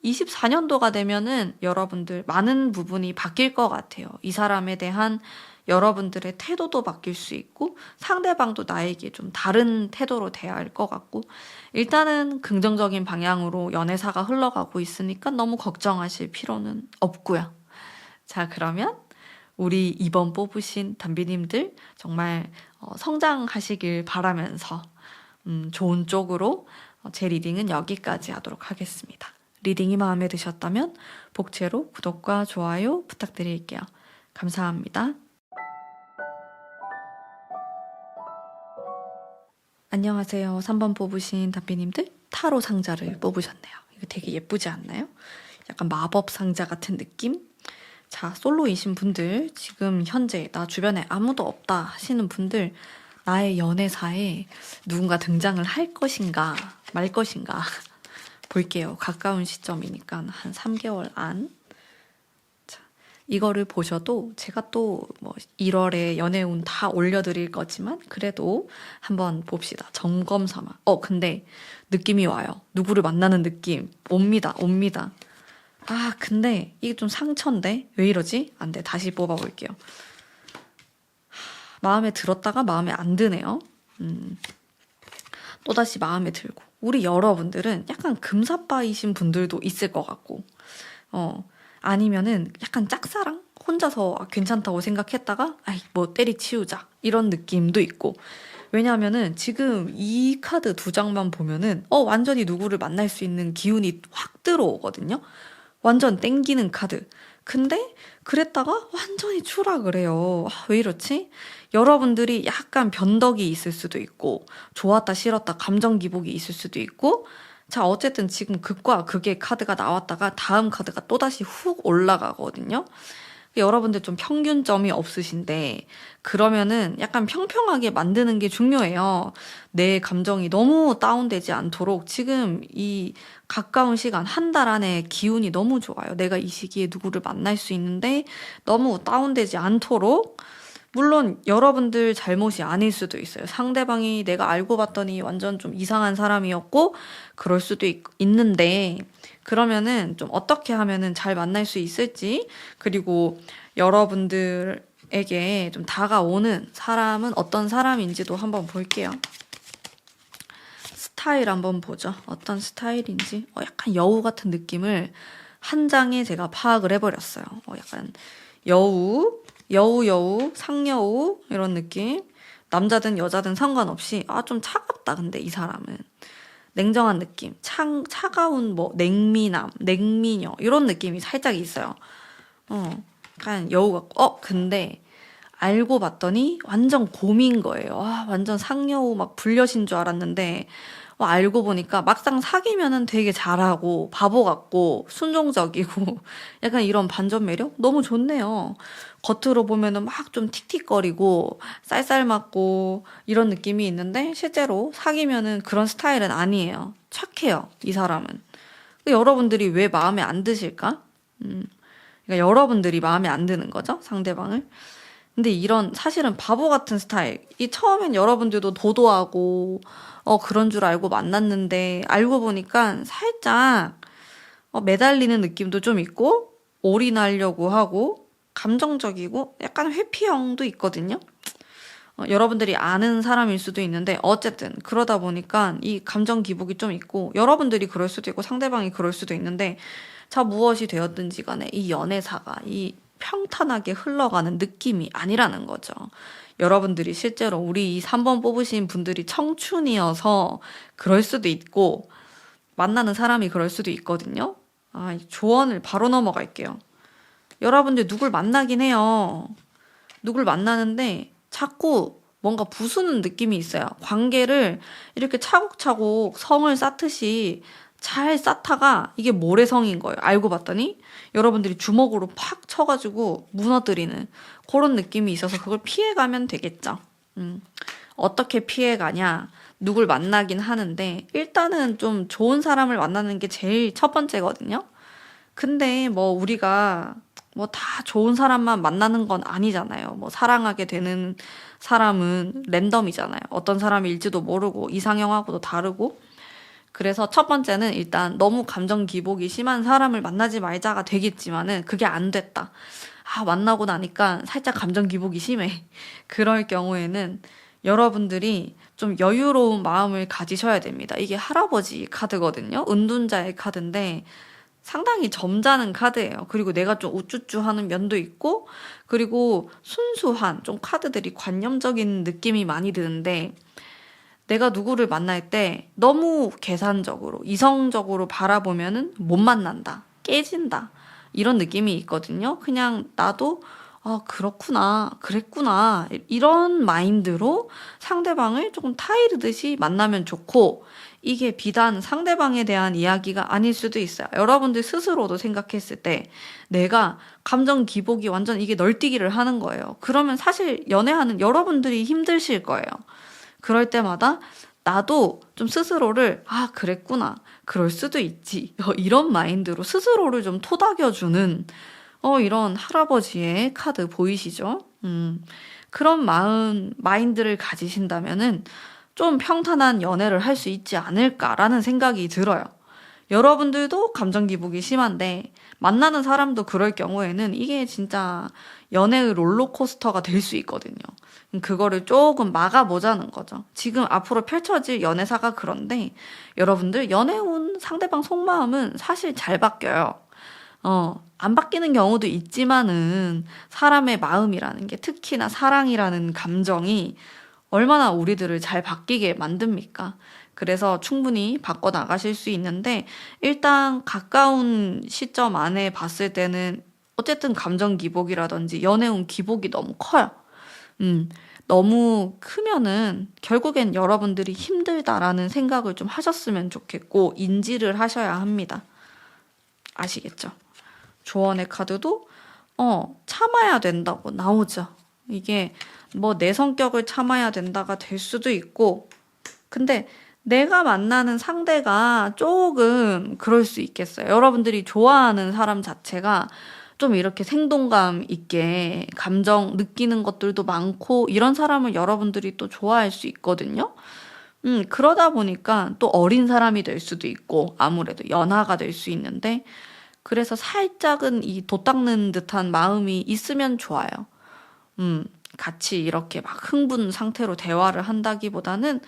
24년도가 되면은 여러분들 많은 부분이 바뀔 것 같아요. 이 사람에 대한 여러분들의 태도도 바뀔 수 있고 상대방도 나에게 좀 다른 태도로 대할 것 같고 일단은 긍정적인 방향으로 연애사가 흘러가고 있으니까 너무 걱정하실 필요는 없고요. 자, 그러면 우리 이번 뽑으신 담비님들 정말 성장하시길 바라면서 좋은 쪽으로 제 리딩은 여기까지 하도록 하겠습니다. 리딩이 마음에 드셨다면 복채로 구독과 좋아요 부탁드릴게요. 감사합니다. 안녕하세요. 3번 뽑으신 담비님들 타로 상자를 뽑으셨네요. 이거 되게 예쁘지 않나요? 약간 마법 상자 같은 느낌? 자, 솔로이신 분들, 지금 현재 나 주변에 아무도 없다 하시는 분들, 나의 연애사에 누군가 등장을 할 것인가, 말 것인가 볼게요. 가까운 시점이니까 한 3개월 안. 자, 이거를 보셔도 제가 또 뭐 1월에 연애운 다 올려드릴 거지만 그래도 한번 봅시다. 점검 삼아. 근데 느낌이 와요. 누구를 만나는 느낌. 옵니다. 아, 근데 이게 좀 상처인데? 왜 이러지? 안 돼. 다시 뽑아볼게요. 마음에 들었다가 마음에 안 드네요. 또다시 마음에 들고. 우리 여러분들은 약간 금사빠이신 분들도 있을 것 같고, 아니면은 약간 짝사랑? 혼자서 괜찮다고 생각했다가, 아이, 뭐 때리치우자. 이런 느낌도 있고. 왜냐하면은 지금 이 카드 2장만 보면은, 완전히 누구를 만날 수 있는 기운이 확 들어오거든요. 완전 땡기는 카드. 근데 그랬다가 완전히 추락을 해요. 왜 이렇지? 여러분들이 약간 변덕이 있을 수도 있고, 좋았다 싫었다 감정 기복이 있을 수도 있고, 자, 어쨌든 지금 극과 극의 카드가 나왔다가 다음 카드가 또다시 훅 올라가거든요. 여러분들 좀 평균점이 없으신데, 그러면은 약간 평평하게 만드는 게 중요해요. 내 감정이 너무 다운되지 않도록 지금 이 가까운 시간, 한 달 안에 기운이 너무 좋아요. 내가 이 시기에 누구를 만날 수 있는데 너무 다운되지 않도록, 물론 여러분들 잘못이 아닐 수도 있어요. 상대방이 내가 알고 봤더니 완전 좀 이상한 사람이었고 그럴 수도 있는데, 그러면은 좀 어떻게 하면은 잘 만날 수 있을지, 그리고 여러분들에게 좀 다가오는 사람은 어떤 사람인지도 한번 볼게요. 스타일 한번 보죠. 어떤 스타일인지. 약간 여우 같은 느낌을 한 장에 제가 파악을 해버렸어요. 약간 여우, 상여우 이런 느낌. 남자든 여자든 상관없이 좀 차갑다. 근데 이 사람은 냉정한 느낌, 차가운 뭐 냉미남, 냉미녀 이런 느낌이 살짝 있어요. 약간 여우 같고, 근데 알고 봤더니 완전 곰인 거예요. 완전 상여우 막 불려신 줄 알았는데, 알고 보니까 막상 사귀면은 되게 잘하고 바보 같고 순종적이고 약간 이런 반전 매력 너무 좋네요. 겉으로 보면은 막 좀 틱틱거리고 쌀쌀맞고 이런 느낌이 있는데, 실제로 사귀면은 그런 스타일은 아니에요. 착해요, 이 사람은. 여러분들이 왜 마음에 안 드실까? 그러니까 여러분들이 마음에 안 드는 거죠, 상대방을. 근데 이런 사실은 바보 같은 스타일, 이 처음엔 여러분들도 도도하고 그런 줄 알고 만났는데, 알고 보니까 살짝 매달리는 느낌도 좀 있고, 올인하려고 하고, 감정적이고, 약간 회피형도 있거든요. 여러분들이 아는 사람일 수도 있는데, 어쨌든 그러다 보니까 이 감정 기복이 좀 있고, 여러분들이 그럴 수도 있고 상대방이 그럴 수도 있는데, 자, 무엇이 되었든지 간에 이 연애사가 이 평탄하게 흘러가는 느낌이 아니라는 거죠. 여러분들이 실제로 우리 이 3번 뽑으신 분들이 청춘이어서 그럴 수도 있고, 만나는 사람이 그럴 수도 있거든요. 조언을 바로 넘어갈게요. 여러분들 누굴 만나긴 해요. 누굴 만나는데 자꾸 뭔가 부수는 느낌이 있어요. 관계를 이렇게 차곡차곡 성을 쌓듯이 잘 쌓다가 이게 모래성인 거예요. 알고 봤더니 여러분들이 주먹으로 팍 쳐가지고 무너뜨리는 그런 느낌이 있어서 그걸 피해가면 되겠죠. 어떻게 피해가냐? 누굴 만나긴 하는데, 일단은 좀 좋은 사람을 만나는 게 제일 첫 번째거든요. 근데 뭐 우리가 뭐 다 좋은 사람만 만나는 건 아니잖아요. 뭐 사랑하게 되는 사람은 랜덤이잖아요. 어떤 사람일지도 모르고 이상형하고도 다르고. 그래서 첫 번째는 일단 너무 감정 기복이 심한 사람을 만나지 말자가 되겠지만은, 그게 안 됐다. 만나고 나니까 살짝 감정 기복이 심해. 그럴 경우에는 여러분들이 좀 여유로운 마음을 가지셔야 됩니다. 이게 할아버지 카드거든요. 은둔자의 카드인데 상당히 점잖은 카드예요. 그리고 내가 좀 우쭈쭈 하는 면도 있고, 그리고 순수한 좀 카드들이 관념적인 느낌이 많이 드는데, 내가 누구를 만날 때 너무 계산적으로, 이성적으로 바라보면은 못 만난다, 깨진다, 이런 느낌이 있거든요. 그냥 나도 그렇구나, 그랬구나, 이런 마인드로 상대방을 조금 타이르듯이 만나면 좋고, 이게 비단 상대방에 대한 이야기가 아닐 수도 있어요. 여러분들 스스로도 생각했을 때 내가 감정 기복이 완전 이게 널뛰기를 하는 거예요. 그러면 사실 연애하는 여러분들이 힘드실 거예요. 그럴 때마다 나도 좀 스스로를 그랬구나, 그럴 수도 있지, 이런 마인드로 스스로를 좀 토닥여주는 이런 할아버지의 카드 보이시죠? 그런 마인드를 가지신다면은 좀 평탄한 연애를 할 수 있지 않을까라는 생각이 들어요. 여러분들도 감정 기복이 심한데 만나는 사람도 그럴 경우에는 이게 진짜 연애의 롤러코스터가 될 수 있거든요. 그거를 조금 막아보자는 거죠. 지금 앞으로 펼쳐질 연애사가 그런데, 여러분들 연애운 상대방 속마음은 사실 잘 바뀌어요. 안 바뀌는 경우도 있지만은 사람의 마음이라는 게, 특히나 사랑이라는 감정이 얼마나 우리들을 잘 바뀌게 만듭니까? 그래서 충분히 바꿔 나가실 수 있는데, 일단 가까운 시점 안에 봤을 때는 어쨌든 감정 기복이라든지 연애운 기복이 너무 커요. 너무 크면은 결국엔 여러분들이 힘들다라는 생각을 좀 하셨으면 좋겠고 인지를 하셔야 합니다. 아시겠죠? 조언의 카드도 참아야 된다고 나오죠. 이게 뭐 내 성격을 참아야 된다가 될 수도 있고 근데 내가 만나는 상대가 조금 그럴 수 있겠어요. 여러분들이 좋아하는 사람 자체가 좀 이렇게 생동감 있게 감정 느끼는 것들도 많고 이런 사람을 여러분들이 또 좋아할 수 있거든요. 그러다 보니까 또 어린 사람이 될 수도 있고 아무래도 연하가 될 수 있는데 그래서 살짝은 이 돛닦는 듯한 마음이 있으면 좋아요. 같이 이렇게 막 흥분 상태로 대화를 한다기보다는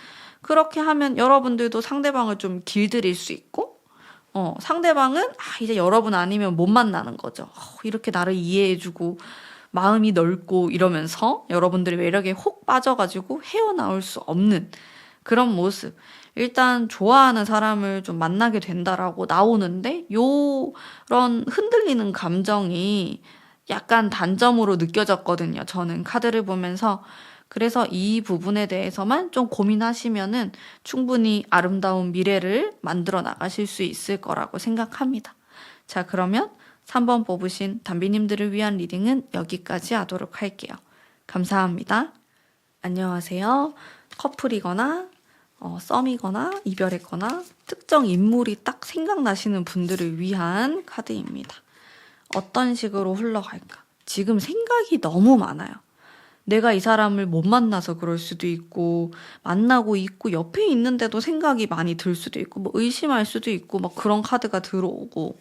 그렇게 하면 여러분들도 상대방을 좀 길들일 수 있고 상대방은 이제 여러분 아니면 못 만나는 거죠. 이렇게 나를 이해해주고 마음이 넓고 이러면서 여러분들의 매력에 혹 빠져가지고 헤어나올 수 없는 그런 모습. 일단 좋아하는 사람을 좀 만나게 된다라고 나오는데 요런 흔들리는 감정이 약간 단점으로 느껴졌거든요. 저는 카드를 보면서 그래서 이 부분에 대해서만 좀 고민하시면은 충분히 아름다운 미래를 만들어 나가실 수 있을 거라고 생각합니다. 자, 그러면 3번 뽑으신 담비님들을 위한 리딩은 여기까지 하도록 할게요. 감사합니다. 안녕하세요. 커플이거나 썸이거나 이별했거나 특정 인물이 딱 생각나시는 분들을 위한 카드입니다. 어떤 식으로 흘러갈까? 지금 생각이 너무 많아요. 내가 이 사람을 못 만나서 그럴 수도 있고 만나고 있고 옆에 있는데도 생각이 많이 들 수도 있고 뭐 의심할 수도 있고 막 그런 카드가 들어오고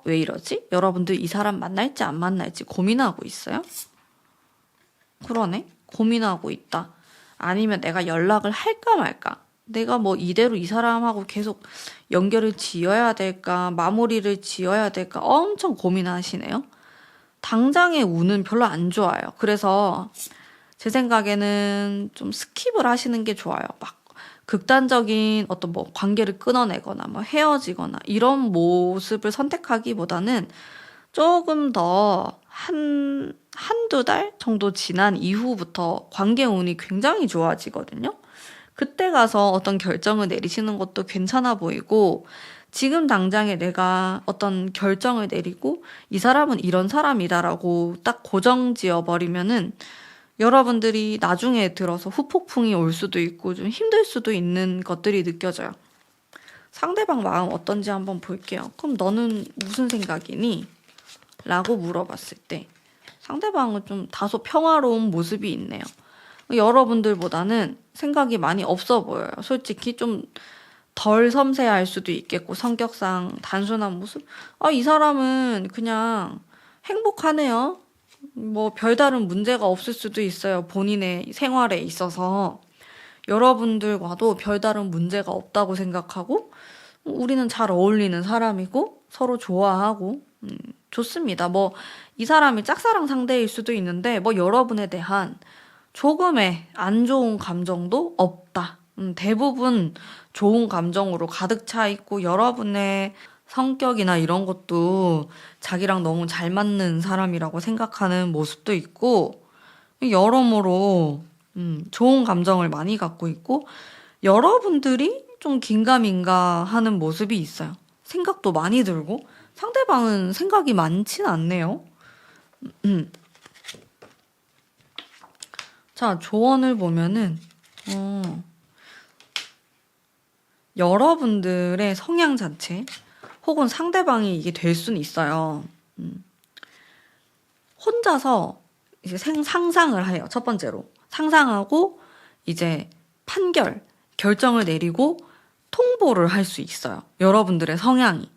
왜 이러지? 여러분들 이 사람 만날지 안 만날지 고민하고 있어요? 그러네. 고민하고 있다. 아니면 내가 연락을 할까 말까? 내가 뭐 이대로 이 사람하고 계속 연결을 지어야 될까? 마무리를 지어야 될까? 엄청 고민하시네요. 당장의 운은 별로 안 좋아요. 그래서 제 생각에는 좀 스킵을 하시는 게 좋아요. 막 극단적인 어떤 뭐 관계를 끊어내거나 뭐 헤어지거나 이런 모습을 선택하기보다는 조금 더 한두 달 정도 지난 이후부터 관계 운이 굉장히 좋아지거든요. 그때 가서 어떤 결정을 내리시는 것도 괜찮아 보이고 지금 당장에 내가 어떤 결정을 내리고 이 사람은 이런 사람이다라고 딱 고정 지어버리면은 여러분들이 나중에 들어서 후폭풍이 올 수도 있고 좀 힘들 수도 있는 것들이 느껴져요. 상대방 마음 어떤지 한번 볼게요. 그럼 너는 무슨 생각이니? 라고 물어봤을 때 상대방은 좀 다소 평화로운 모습이 있네요. 여러분들보다는 생각이 많이 없어 보여요. 솔직히 좀 덜 섬세할 수도 있겠고 성격상 단순한 모습? 이 사람은 그냥 행복하네요. 뭐 별다른 문제가 없을 수도 있어요. 본인의 생활에 있어서. 여러분들과도 별다른 문제가 없다고 생각하고 우리는 잘 어울리는 사람이고 서로 좋아하고 좋습니다. 뭐 이 사람이 짝사랑 상대일 수도 있는데 뭐 여러분에 대한 조금의 안 좋은 감정도 없다. 대부분 좋은 감정으로 가득 차 있고 여러분의 성격이나 이런 것도 자기랑 너무 잘 맞는 사람이라고 생각하는 모습도 있고 여러모로 좋은 감정을 많이 갖고 있고 여러분들이 좀 긴가민가 하는 모습이 있어요. 생각도 많이 들고 상대방은 생각이 많진 않네요. 자, 조언을 보면은 여러분들의 성향 자체 혹은 상대방이 이게 될 수는 있어요. 혼자서 이제 상상을 해요. 첫 번째로 상상하고 이제 결정을 내리고 통보를 할 수 있어요. 여러분들의 성향이.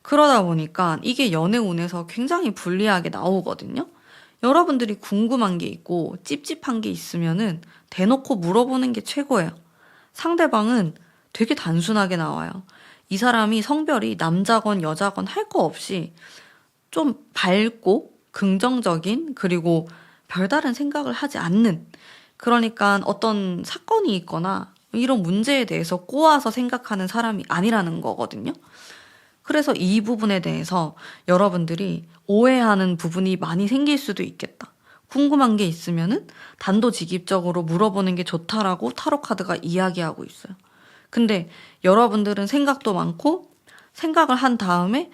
그러다 보니까 이게 연애운에서 굉장히 불리하게 나오거든요. 여러분들이 궁금한 게 있고 찝찝한 게 있으면은 대놓고 물어보는 게 최고예요. 상대방은 되게 단순하게 나와요. 이 사람이 성별이 남자건 여자건 할 거 없이 좀 밝고 긍정적인 그리고 별다른 생각을 하지 않는 그러니까 어떤 사건이 있거나 이런 문제에 대해서 꼬아서 생각하는 사람이 아니라는 거거든요. 그래서 이 부분에 대해서 여러분들이 오해하는 부분이 많이 생길 수도 있겠다. 궁금한 게 있으면은 단도직입적으로 물어보는 게 좋다라고 타로 카드가 이야기하고 있어요. 근데 여러분들은 생각도 많고 생각을 한 다음에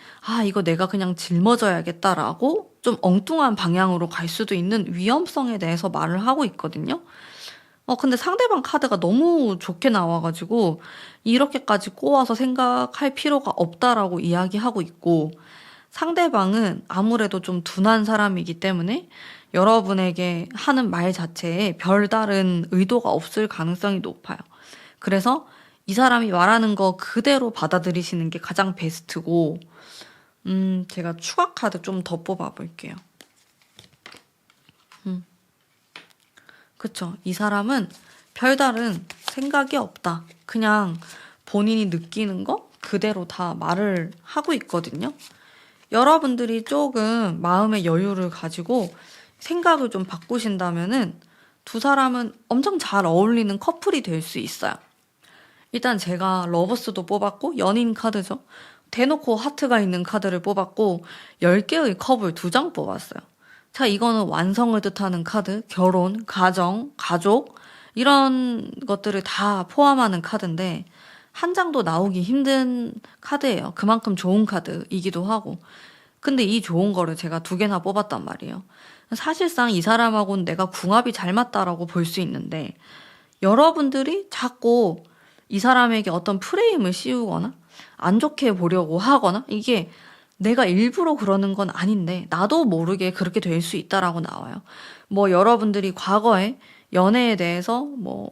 이거 내가 그냥 짊어져야겠다라고 좀 엉뚱한 방향으로 갈 수도 있는 위험성에 대해서 말을 하고 있거든요. 근데 상대방 카드가 너무 좋게 나와가지고 이렇게까지 꼬아서 생각할 필요가 없다라고 이야기하고 있고, 상대방은 아무래도 좀 둔한 사람이기 때문에 여러분에게 하는 말 자체에 별다른 의도가 없을 가능성이 높아요. 그래서 이 사람이 말하는 거 그대로 받아들이시는 게 가장 베스트고, 제가 추가 카드 좀 더 뽑아볼게요. 그쵸. 이 사람은 별다른 생각이 없다. 그냥 본인이 느끼는 거 그대로 다 말을 하고 있거든요. 여러분들이 조금 마음의 여유를 가지고 생각을 좀 바꾸신다면은 두 사람은 엄청 잘 어울리는 커플이 될 수 있어요. 일단 제가 러버스도 뽑았고 연인 카드죠. 대놓고 하트가 있는 카드를 뽑았고 10개의 컵을 2장 뽑았어요. 자, 이거는 완성을 뜻하는 카드, 결혼, 가정, 가족 이런 것들을 다 포함하는 카드인데 한 장도 나오기 힘든 카드예요. 그만큼 좋은 카드이기도 하고. 근데 이 좋은 거를 제가 2개나 뽑았단 말이에요. 사실상 이 사람하고는 내가 궁합이 잘 맞다라고 볼 수 있는데 여러분들이 자꾸 이 사람에게 어떤 프레임을 씌우거나 안 좋게 보려고 하거나 이게 내가 일부러 그러는 건 아닌데 나도 모르게 그렇게 될 수 있다라고 나와요. 여러분들이 과거에 연애에 대해서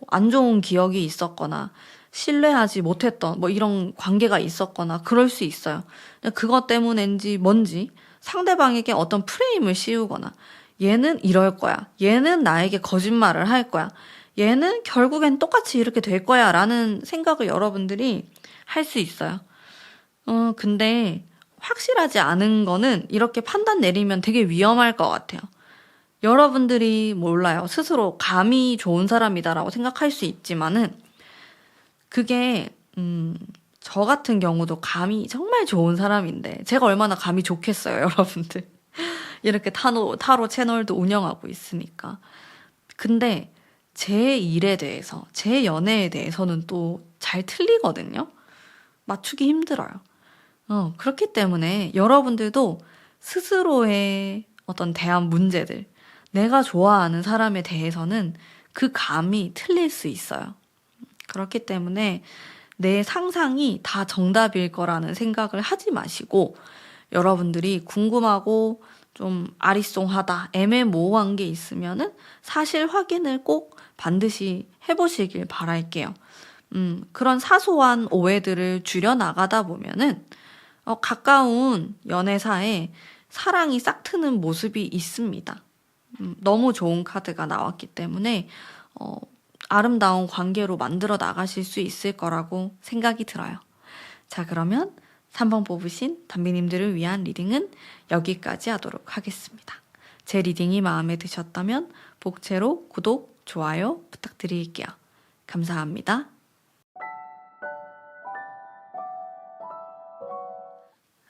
안 좋은 기억이 있었거나 신뢰하지 못했던 이런 관계가 있었거나 그럴 수 있어요. 그것 때문인지 뭔지 상대방에게 어떤 프레임을 씌우거나 얘는 이럴 거야. 얘는 나에게 거짓말을 할 거야. 얘는 결국엔 똑같이 이렇게 될 거야 라는 생각을 여러분들이 할 수 있어요. 근데 확실하지 않은 거는 이렇게 판단 내리면 되게 위험할 것 같아요. 여러분들이 몰라요. 스스로 감이 좋은 사람이다라고 생각할 수 있지만은 그게 저 같은 경우도 감이 정말 좋은 사람인데 제가 얼마나 감이 좋겠어요, 여러분들. 이렇게 타로 채널도 운영하고 있으니까. 근데 제 일에 대해서, 제 연애에 대해서는 또 잘 틀리거든요. 맞추기 힘들어요. 그렇기 때문에 여러분들도 스스로의 어떤 대한 문제들, 내가 좋아하는 사람에 대해서는 그 감이 틀릴 수 있어요. 그렇기 때문에 내 상상이 다 정답일 거라는 생각을 하지 마시고 여러분들이 궁금하고 좀 아리송하다, 애매모호한 게 있으면은 사실 확인을 꼭 반드시 해보시길 바랄게요. 그런 사소한 오해들을 줄여나가다 보면은 가까운 연애사에 사랑이 싹 트는 모습이 있습니다. 너무 좋은 카드가 나왔기 때문에 아름다운 관계로 만들어 나가실 수 있을 거라고 생각이 들어요. 자, 그러면 3번 뽑으신 담비님들을 위한 리딩은 여기까지 하도록 하겠습니다. 제 리딩이 마음에 드셨다면 복채로 구독, 좋아요 부탁드릴게요. 감사합니다.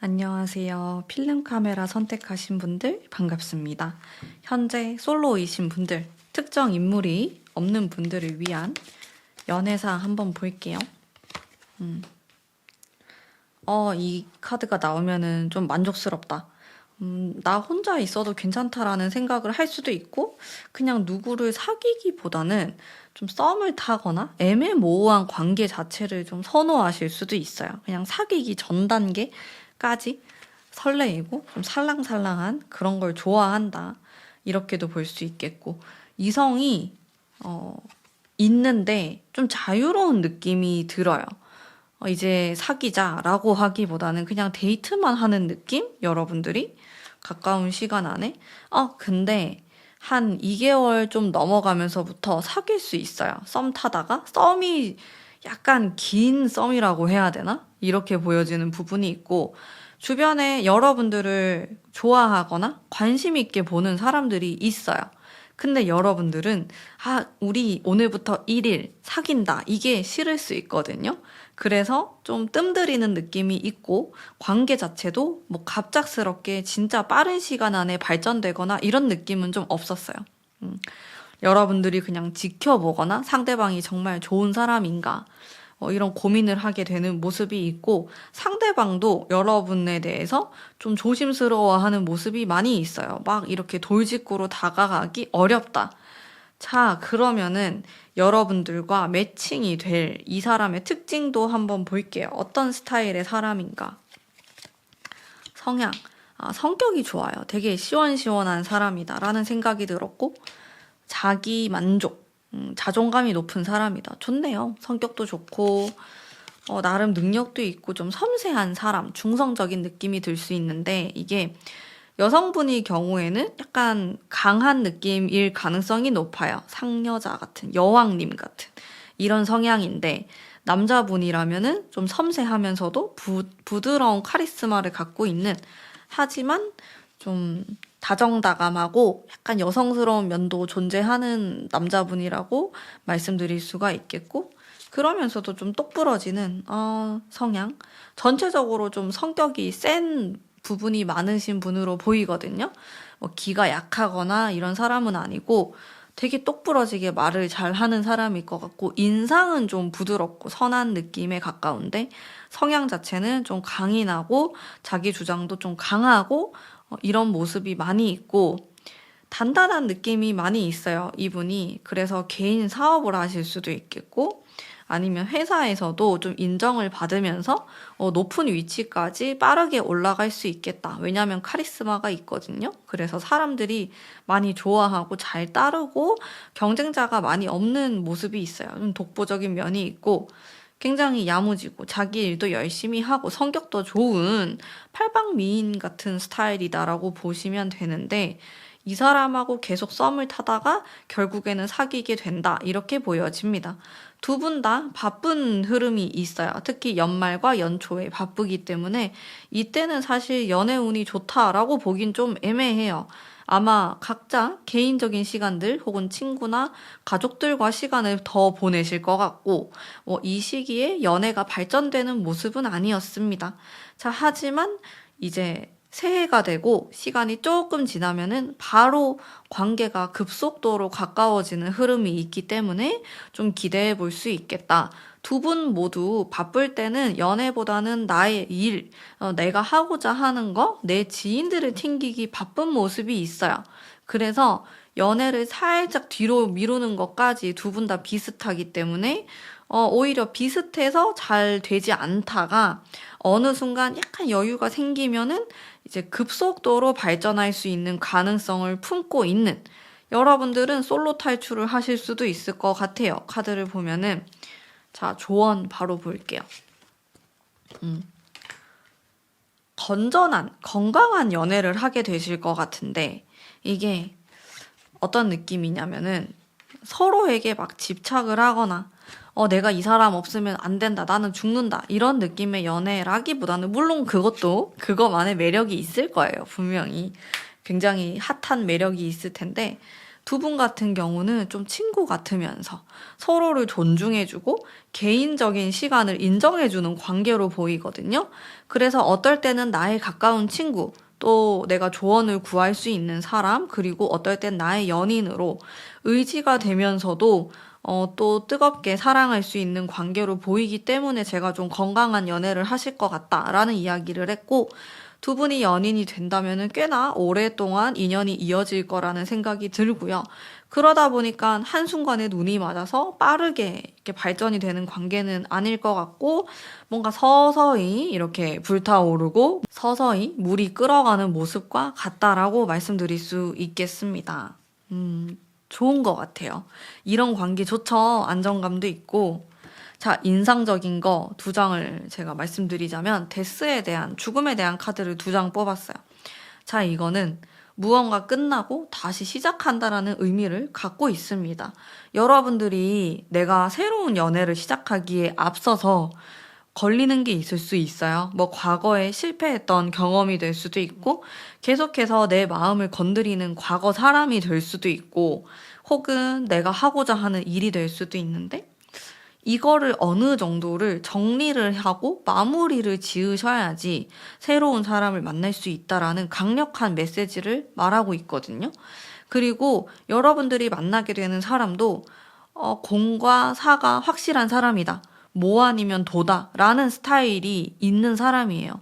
안녕하세요. 필름 카메라 선택하신 분들 반갑습니다. 현재 솔로이신 분들, 특정 인물이 없는 분들을 위한 연애사 한번 볼게요. 이 카드가 나오면은 좀 만족스럽다. 나 혼자 있어도 괜찮다라는 생각을 할 수도 있고, 그냥 누구를 사귀기보다는 좀 썸을 타거나 애매모호한 관계 자체를 좀 선호하실 수도 있어요. 그냥 사귀기 전 단계까지 설레이고 좀 살랑살랑한 그런 걸 좋아한다. 이렇게도 볼 수 있겠고, 이성이 있는데 좀 자유로운 느낌이 들어요. 이제 사귀자라고 하기보다는 그냥 데이트만 하는 느낌? 여러분들이 가까운 시간 안에. 근데 한 2개월 좀 넘어가면서부터 사귈 수 있어요. 썸 타다가 썸이 약간 긴 썸이라고 해야 되나? 이렇게 보여지는 부분이 있고, 주변에 여러분들을 좋아하거나 관심 있게 보는 사람들이 있어요. 근데 여러분들은 우리 오늘부터 1일 사귄다. 이게 싫을 수 있거든요. 그래서 좀 뜸들이는 느낌이 있고 관계 자체도 뭐 갑작스럽게 진짜 빠른 시간 안에 발전되거나 이런 느낌은 좀 없었어요. 여러분들이 그냥 지켜보거나 상대방이 정말 좋은 사람인가 이런 고민을 하게 되는 모습이 있고 상대방도 여러분에 대해서 좀 조심스러워하는 모습이 많이 있어요. 막 이렇게 돌직구로 다가가기 어렵다. 자, 그러면은 여러분들과 매칭이 될 이 사람의 특징도 한번 볼게요. 어떤 스타일의 사람인가? 성향. 성격이 좋아요. 되게 시원시원한 사람이다라는 생각이 들었고 자기 만족. 자존감이 높은 사람이다. 좋네요. 성격도 좋고 나름 능력도 있고 좀 섬세한 사람, 중성적인 느낌이 들 수 있는데 이게 여성분의 경우에는 약간 강한 느낌일 가능성이 높아요. 상여자 같은, 여왕님 같은 이런 성향인데 남자분이라면은 좀 섬세하면서도 부드러운 카리스마를 갖고 있는 하지만 좀 다정다감하고 약간 여성스러운 면도 존재하는 남자분이라고 말씀드릴 수가 있겠고 그러면서도 좀 똑부러지는 성향 전체적으로 좀 성격이 센 부분이 많으신 분으로 보이거든요. 뭐 기가 약하거나 이런 사람은 아니고 되게 똑부러지게 말을 잘 하는 사람일 것 같고 인상은 좀 부드럽고 선한 느낌에 가까운데 성향 자체는 좀 강인하고 자기 주장도 좀 강하고 이런 모습이 많이 있고 단단한 느낌이 많이 있어요. 이분이. 그래서 개인 사업을 하실 수도 있겠고 아니면 회사에서도 좀 인정을 받으면서 높은 위치까지 빠르게 올라갈 수 있겠다. 왜냐하면 카리스마가 있거든요. 그래서 사람들이 많이 좋아하고 잘 따르고 경쟁자가 많이 없는 모습이 있어요. 좀 독보적인 면이 있고 굉장히 야무지고 자기 일도 열심히 하고 성격도 좋은 팔방미인 같은 스타일이다라고 보시면 되는데 이 사람하고 계속 썸을 타다가 결국에는 사귀게 된다. 이렇게 보여집니다. 두 분 다 바쁜 흐름이 있어요. 특히 연말과 연초에 바쁘기 때문에 이때는 사실 연애 운이 좋다라고 보긴 좀 애매해요. 아마 각자 개인적인 시간들 혹은 친구나 가족들과 시간을 더 보내실 것 같고 이 시기에 연애가 발전되는 모습은 아니었습니다. 자, 하지만 이제 새해가 되고 시간이 조금 지나면은 바로 관계가 급속도로 가까워지는 흐름이 있기 때문에 좀 기대해 볼 수 있겠다. 두 분 모두 바쁠 때는 연애보다는 나의 일, 내가 하고자 하는 거, 내 지인들을 튕기기 바쁜 모습이 있어요. 그래서 연애를 살짝 뒤로 미루는 것까지 두 분 다 비슷하기 때문에 오히려 비슷해서 잘 되지 않다가 어느 순간 약간 여유가 생기면은 이제 급속도로 발전할 수 있는 가능성을 품고 있는 여러분들은 솔로 탈출을 하실 수도 있을 것 같아요. 카드를 보면은 자, 조언 바로 볼게요. 건전한, 건강한 연애를 하게 되실 것 같은데 이게 어떤 느낌이냐면은 서로에게 막 집착을 하거나 내가 이 사람 없으면 안 된다. 나는 죽는다. 이런 느낌의 연애라기보다는 물론 그것도 그거만의 매력이 있을 거예요. 분명히. 굉장히 핫한 매력이 있을 텐데 두 분 같은 경우는 좀 친구 같으면서 서로를 존중해주고 개인적인 시간을 인정해주는 관계로 보이거든요. 그래서 어떨 때는 나의 가까운 친구, 또 내가 조언을 구할 수 있는 사람, 그리고 어떨 땐 나의 연인으로 의지가 되면서도 또 뜨겁게 사랑할 수 있는 관계로 보이기 때문에 제가 좀 건강한 연애를 하실 것 같다라는 이야기를 했고 두 분이 연인이 된다면은 꽤나 오랫동안 인연이 이어질 거라는 생각이 들고요. 그러다 보니까 한순간에 눈이 맞아서 빠르게 이렇게 발전이 되는 관계는 아닐 것 같고 뭔가 서서히 이렇게 불타오르고 서서히 물이 끓어가는 모습과 같다라고 말씀드릴 수 있겠습니다. 좋은 것 같아요. 이런 관계 좋죠. 안정감도 있고. 자, 인상적인 거 두 장을 제가 말씀드리자면 데스에 대한, 죽음에 대한 카드를 두 장 뽑았어요. 자, 이거는 무언가 끝나고 다시 시작한다라는 의미를 갖고 있습니다. 여러분들이 내가 새로운 연애를 시작하기에 앞서서 걸리는 게 있을 수 있어요. 뭐 과거에 실패했던 경험이 될 수도 있고 계속해서 내 마음을 건드리는 과거 사람이 될 수도 있고 혹은 내가 하고자 하는 일이 될 수도 있는데 이거를 어느 정도를 정리를 하고 마무리를 지으셔야지 새로운 사람을 만날 수 있다라는 강력한 메시지를 말하고 있거든요. 그리고 여러분들이 만나게 되는 사람도 공과 사가 확실한 사람이다. 모 아니면 도다. 라는 스타일이 있는 사람이에요.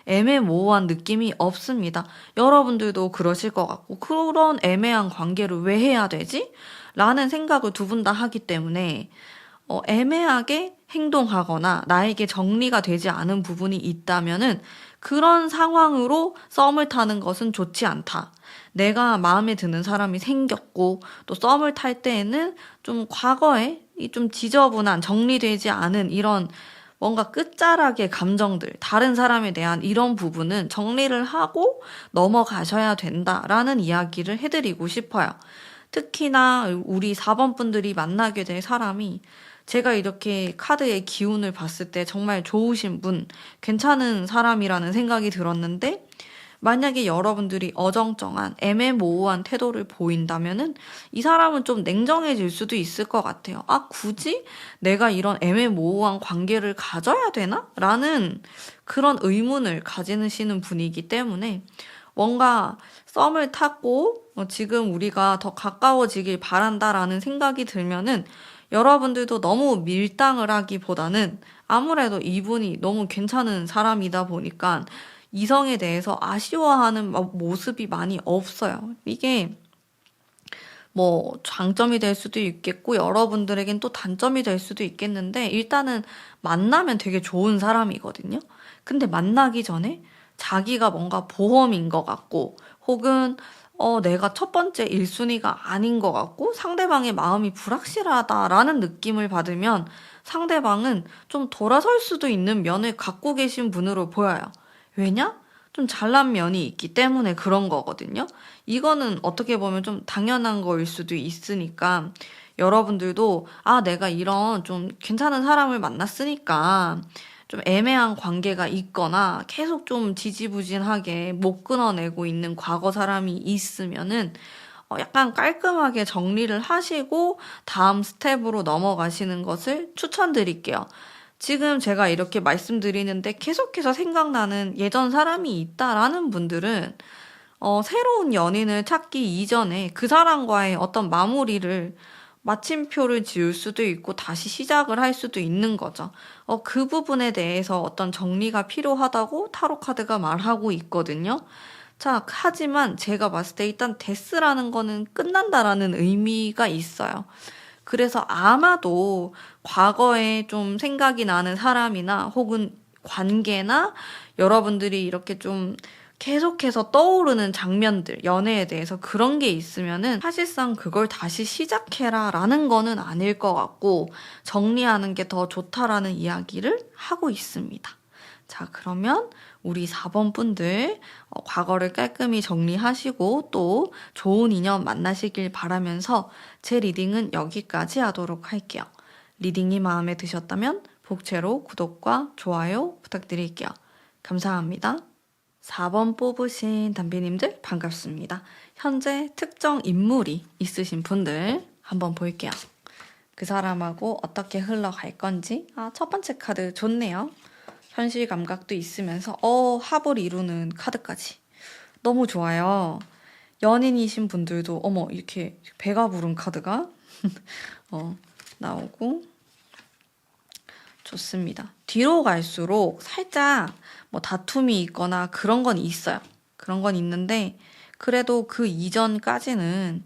애매모호한 느낌이 없습니다. 여러분들도 그러실 것 같고, 그런 애매한 관계를 왜 해야 되지? 라는 생각을 두 분 다 하기 때문에, 애매하게 행동하거나 나에게 정리가 되지 않은 부분이 있다면은 그런 상황으로 썸을 타는 것은 좋지 않다. 내가 마음에 드는 사람이 생겼고 또 썸을 탈 때에는 좀 과거에 이 좀 지저분한 정리되지 않은 이런 뭔가 끝자락의 감정들, 다른 사람에 대한 이런 부분은 정리를 하고 넘어가셔야 된다라는 이야기를 해드리고 싶어요. 특히나 우리 4번 분들이 만나게 될 사람이 제가 이렇게 카드의 기운을 봤을 때 정말 좋으신 분, 괜찮은 사람이라는 생각이 들었는데 만약에 여러분들이 어정쩡한 애매모호한 태도를 보인다면은 이 사람은 좀 냉정해질 수도 있을 것 같아요. 아, 굳이 내가 이런 애매모호한 관계를 가져야 되나? 라는 그런 의문을 가지시는 분이기 때문에 뭔가 썸을 탔고 지금 우리가 더 가까워지길 바란다라는 생각이 들면은 여러분들도 너무 밀당을 하기보다는 아무래도 이분이 너무 괜찮은 사람이다 보니까 이성에 대해서 아쉬워하는 모습이 많이 없어요. 이게 뭐 장점이 될 수도 있겠고 여러분들에겐 또 단점이 될 수도 있겠는데 일단은 만나면 되게 좋은 사람이거든요. 근데 만나기 전에 자기가 뭔가 보험인 것 같고 혹은 내가 첫 번째 1순위가 아닌 것 같고 상대방의 마음이 불확실하다라는 느낌을 받으면 상대방은 좀 돌아설 수도 있는 면을 갖고 계신 분으로 보여요. 왜냐? 좀 잘난 면이 있기 때문에 그런 거거든요. 이거는 어떻게 보면 좀 당연한 거일 수도 있으니까 여러분들도 내가 이런 좀 괜찮은 사람을 만났으니까 좀 애매한 관계가 있거나 계속 좀 지지부진하게 못 끊어내고 있는 과거 사람이 있으면은 약간 깔끔하게 정리를 하시고 다음 스텝으로 넘어가시는 것을 추천드릴게요. 지금 제가 이렇게 말씀드리는데 계속해서 생각나는 예전 사람이 있다라는 분들은 새로운 연인을 찾기 이전에 그 사람과의 어떤 마무리를 마침표를 지을 수도 있고 다시 시작을 할 수도 있는 거죠. 그 부분에 대해서 어떤 정리가 필요하다고 타로 카드가 말하고 있거든요. 자, 하지만 제가 봤을 때 일단 데스라는 거는 끝난다라는 의미가 있어요. 그래서 아마도 과거에 좀 생각이 나는 사람이나 혹은 관계나 여러분들이 이렇게 좀 계속해서 떠오르는 장면들, 연애에 대해서 그런 게 있으면은 사실상 그걸 다시 시작해라 라는 거는 아닐 것 같고 정리하는 게 더 좋다라는 이야기를 하고 있습니다. 자, 그러면 우리 4번 분들 과거를 깔끔히 정리하시고 또 좋은 인연 만나시길 바라면서 제 리딩은 여기까지 하도록 할게요. 리딩이 마음에 드셨다면 복채로 구독과 좋아요 부탁드릴게요. 감사합니다. 4번 뽑으신 담비님들 반갑습니다. 현재 특정 인물이 있으신 분들 한번 볼게요. 그 사람하고 어떻게 흘러갈 건지. 첫 번째 카드 좋네요. 현실 감각도 있으면서 합을 이루는 카드까지. 너무 좋아요. 연인이신 분들도 어머 이렇게 배가 부른 카드가 나오고 좋습니다. 뒤로 갈수록 살짝 뭐 다툼이 있거나 그런 건 있어요. 그런 건 있는데 그래도 그 이전까지는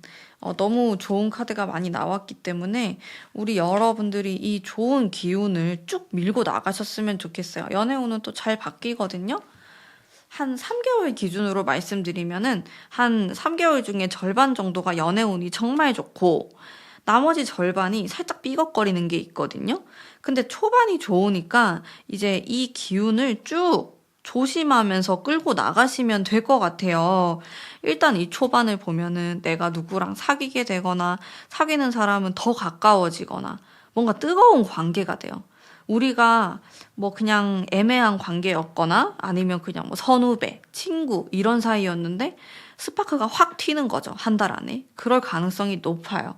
너무 좋은 카드가 많이 나왔기 때문에 우리 여러분들이 이 좋은 기운을 쭉 밀고 나가셨으면 좋겠어요. 연애운은 또 잘 바뀌거든요. 한 3개월 기준으로 말씀드리면은 한 3개월 중에 절반 정도가 연애운이 정말 좋고 나머지 절반이 살짝 삐걱거리는 게 있거든요. 근데 초반이 좋으니까 이제 이 기운을 쭉 조심하면서 끌고 나가시면 될 것 같아요. 일단 이 초반을 보면은 내가 누구랑 사귀게 되거나 사귀는 사람은 더 가까워지거나 뭔가 뜨거운 관계가 돼요. 우리가 뭐 그냥 애매한 관계였거나 아니면 그냥 뭐 선후배, 친구 이런 사이였는데 스파크가 확 튀는 거죠. 한 달 안에. 그럴 가능성이 높아요.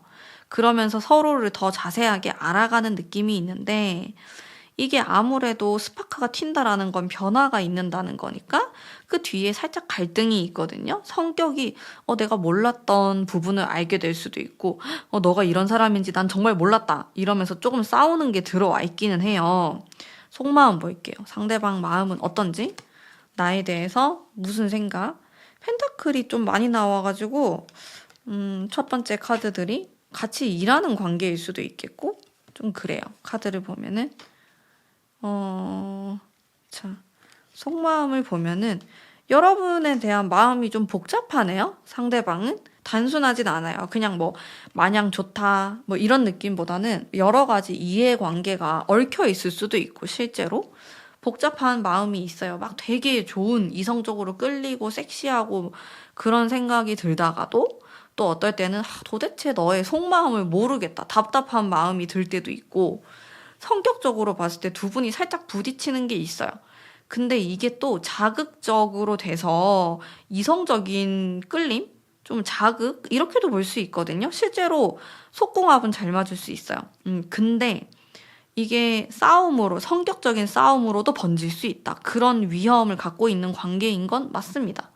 그러면서 서로를 더 자세하게 알아가는 느낌이 있는데 이게 아무래도 스파크가 튄다라는 건 변화가 있는다는 거니까 그 뒤에 살짝 갈등이 있거든요. 성격이 내가 몰랐던 부분을 알게 될 수도 있고 너가 이런 사람인지 난 정말 몰랐다 이러면서 조금 싸우는 게 들어와 있기는 해요. 속마음 볼게요. 상대방 마음은 어떤지, 나에 대해서 무슨 생각. 펜타클이 좀 많이 나와가지고 첫 번째 카드들이 같이 일하는 관계일 수도 있겠고 좀 그래요. 카드를 보면은 자, 속마음을 보면은 여러분에 대한 마음이 좀 복잡하네요. 상대방은 단순하진 않아요. 그냥 뭐 마냥 좋다 뭐 이런 느낌보다는 여러 가지 이해관계가 얽혀 있을 수도 있고 실제로 복잡한 마음이 있어요. 막 되게 좋은 이성적으로 끌리고 섹시하고 그런 생각이 들다가도 또 어떨 때는 도대체 너의 속마음을 모르겠다 답답한 마음이 들 때도 있고 성격적으로 봤을 때 두 분이 살짝 부딪히는 게 있어요. 근데 이게 또 자극적으로 돼서 이성적인 끌림? 좀 자극? 이렇게도 볼 수 있거든요. 실제로 속궁합은 잘 맞을 수 있어요. 근데 이게 싸움으로, 성격적인 싸움으로도 번질 수 있다. 그런 위험을 갖고 있는 관계인 건 맞습니다.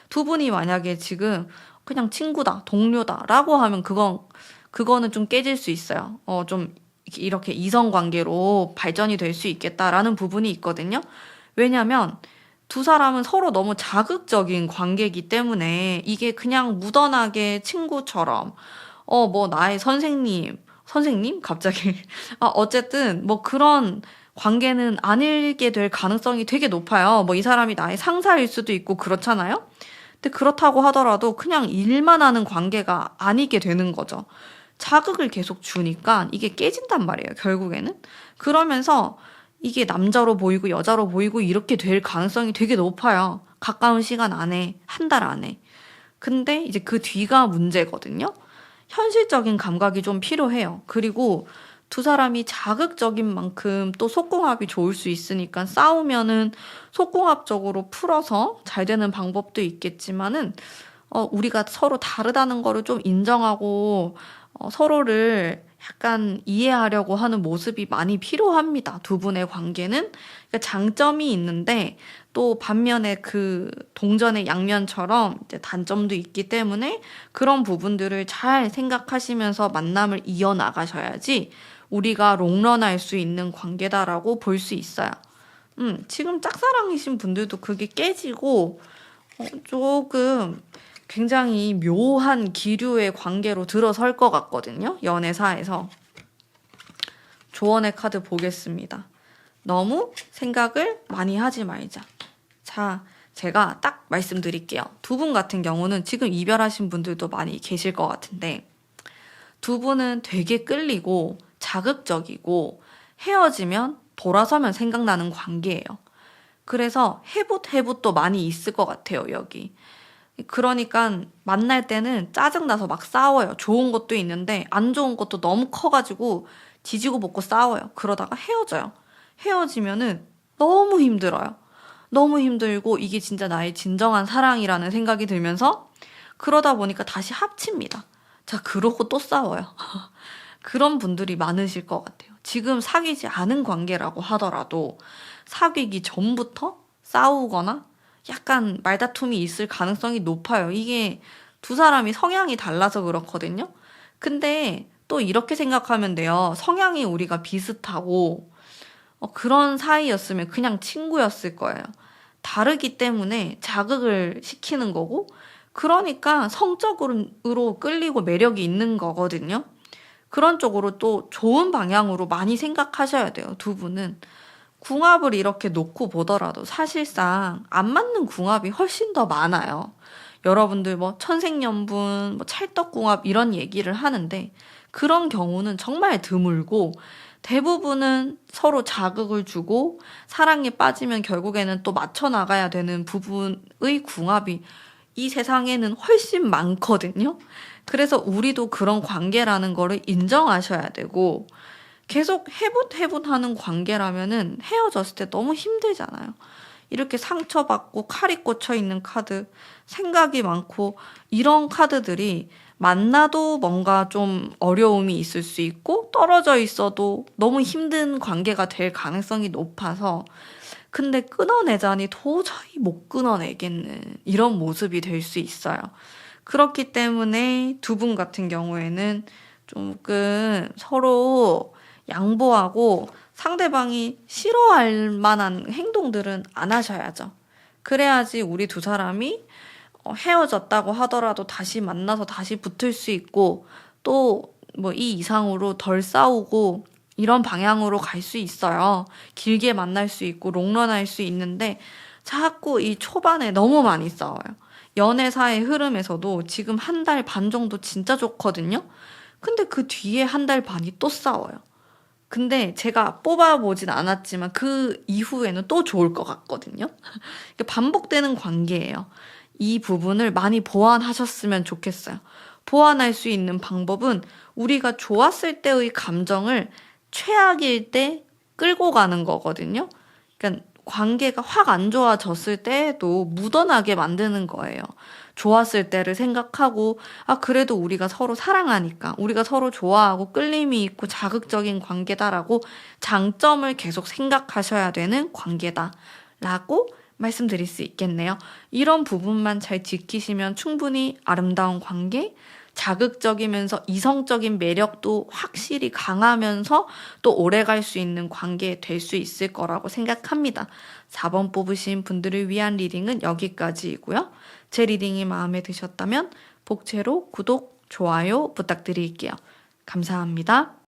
두 분이 만약에 지금 그냥 친구다, 동료다라고 하면 그거는 좀 깨질 수 있어요. 좀 이렇게 이성관계로 발전이 될 수 있겠다라는 부분이 있거든요. 왜냐면 두 사람은 서로 너무 자극적인 관계이기 때문에 이게 그냥 무던하게 친구처럼 뭐 나의 선생님 갑자기 어쨌든 뭐 그런 관계는 아니게 될 가능성이 되게 높아요. 뭐 이 사람이 나의 상사일 수도 있고 그렇잖아요. 근데 그렇다고 하더라도 그냥 일만 하는 관계가 아니게 되는 거죠. 자극을 계속 주니까 이게 깨진단 말이에요, 결국에는. 그러면서 이게 남자로 보이고 여자로 보이고 이렇게 될 가능성이 되게 높아요. 가까운 시간 안에, 한 달 안에. 근데 이제 그 뒤가 문제거든요. 현실적인 감각이 좀 필요해요. 그리고 두 사람이 자극적인 만큼 또 속궁합이 좋을 수 있으니까 싸우면은 속궁합적으로 풀어서 잘 되는 방법도 있겠지만은 우리가 서로 다르다는 거를 좀 인정하고 서로를 약간 이해하려고 하는 모습이 많이 필요합니다. 두 분의 관계는. 그러니까 장점이 있는데 또 반면에 그 동전의 양면처럼 이제 단점도 있기 때문에 그런 부분들을 잘 생각하시면서 만남을 이어나가셔야지 우리가 롱런할 수 있는 관계다라고 볼 수 있어요. 지금 짝사랑이신 분들도 그게 깨지고 조금 굉장히 묘한 기류의 관계로 들어설 것 같거든요. 연애사에서. 조언의 카드 보겠습니다. 너무 생각을 많이 하지 말자. 자, 제가 딱 말씀드릴게요. 두 분 같은 경우는 지금 이별하신 분들도 많이 계실 것 같은데 두 분은 되게 끌리고 자극적이고 헤어지면 돌아서면 생각나는 관계예요. 그래서 해붓도 많이 있을 것 같아요, 여기. 그러니까 만날 때는 짜증나서 막 싸워요. 좋은 것도 있는데 안 좋은 것도 너무 커가지고 지지고 볶고 싸워요. 그러다가 헤어져요. 헤어지면은 너무 힘들어요. 너무 힘들고 이게 진짜 나의 진정한 사랑이라는 생각이 들면서 그러다 보니까 다시 합칩니다. 자, 그러고 또 싸워요. 그런 분들이 많으실 것 같아요. 지금 사귀지 않은 관계라고 하더라도 사귀기 전부터 싸우거나 약간 말다툼이 있을 가능성이 높아요. 이게 두 사람이 성향이 달라서 그렇거든요. 근데 또 이렇게 생각하면 돼요. 성향이 우리가 비슷하고 그런 사이였으면 그냥 친구였을 거예요. 다르기 때문에 자극을 시키는 거고 그러니까 성적으로 끌리고 매력이 있는 거거든요. 그런 쪽으로 또 좋은 방향으로 많이 생각하셔야 돼요. 두 분은. 궁합을 이렇게 놓고 보더라도 사실상 안 맞는 궁합이 훨씬 더 많아요. 여러분들 뭐 천생연분, 뭐 찰떡궁합 이런 얘기를 하는데 그런 경우는 정말 드물고 대부분은 서로 자극을 주고 사랑에 빠지면 결국에는 또 맞춰 나가야 되는 부분의 궁합이 이 세상에는 훨씬 많거든요. 그래서 우리도 그런 관계라는 거를 인정하셔야 되고 계속 해붓해붓하는 관계라면은 헤어졌을 때 너무 힘들잖아요. 이렇게 상처받고 칼이 꽂혀 있는 카드, 생각이 많고 이런 카드들이 만나도 뭔가 좀 어려움이 있을 수 있고 떨어져 있어도 너무 힘든 관계가 될 가능성이 높아서 근데 끊어내자니 도저히 못 끊어내겠는 이런 모습이 될 수 있어요. 그렇기 때문에 두 분 같은 경우에는 조금 서로 양보하고 상대방이 싫어할 만한 행동들은 안 하셔야죠. 그래야지 우리 두 사람이 헤어졌다고 하더라도 다시 만나서 다시 붙을 수 있고 또 뭐 이 이상으로 덜 싸우고 이런 방향으로 갈 수 있어요. 길게 만날 수 있고 롱런할 수 있는데 자꾸 이 초반에 너무 많이 싸워요. 연애사의 흐름에서도 지금 한 달 반 정도 진짜 좋거든요. 근데 그 뒤에 한 달 반이 또 싸워요. 근데 제가 뽑아보진 않았지만 그 이후에는 또 좋을 것 같거든요. 이게 반복되는 관계예요. 이 부분을 많이 보완하셨으면 좋겠어요. 보완할 수 있는 방법은 우리가 좋았을 때의 감정을 최악일 때 끌고 가는 거거든요. 그러니까 관계가 확 안 좋아졌을 때에도 묻어나게 만드는 거예요. 좋았을 때를 생각하고, 아, 그래도 우리가 서로 사랑하니까, 우리가 서로 좋아하고 끌림이 있고 자극적인 관계다라고 장점을 계속 생각하셔야 되는 관계다라고 말씀드릴 수 있겠네요. 이런 부분만 잘 지키시면 충분히 아름다운 관계, 자극적이면서 이성적인 매력도 확실히 강하면서 또 오래 갈 수 있는 관계 될 수 있을 거라고 생각합니다. 4번 뽑으신 분들을 위한 리딩은 여기까지이고요. 제 리딩이 마음에 드셨다면 복채로 구독, 좋아요 부탁드릴게요. 감사합니다.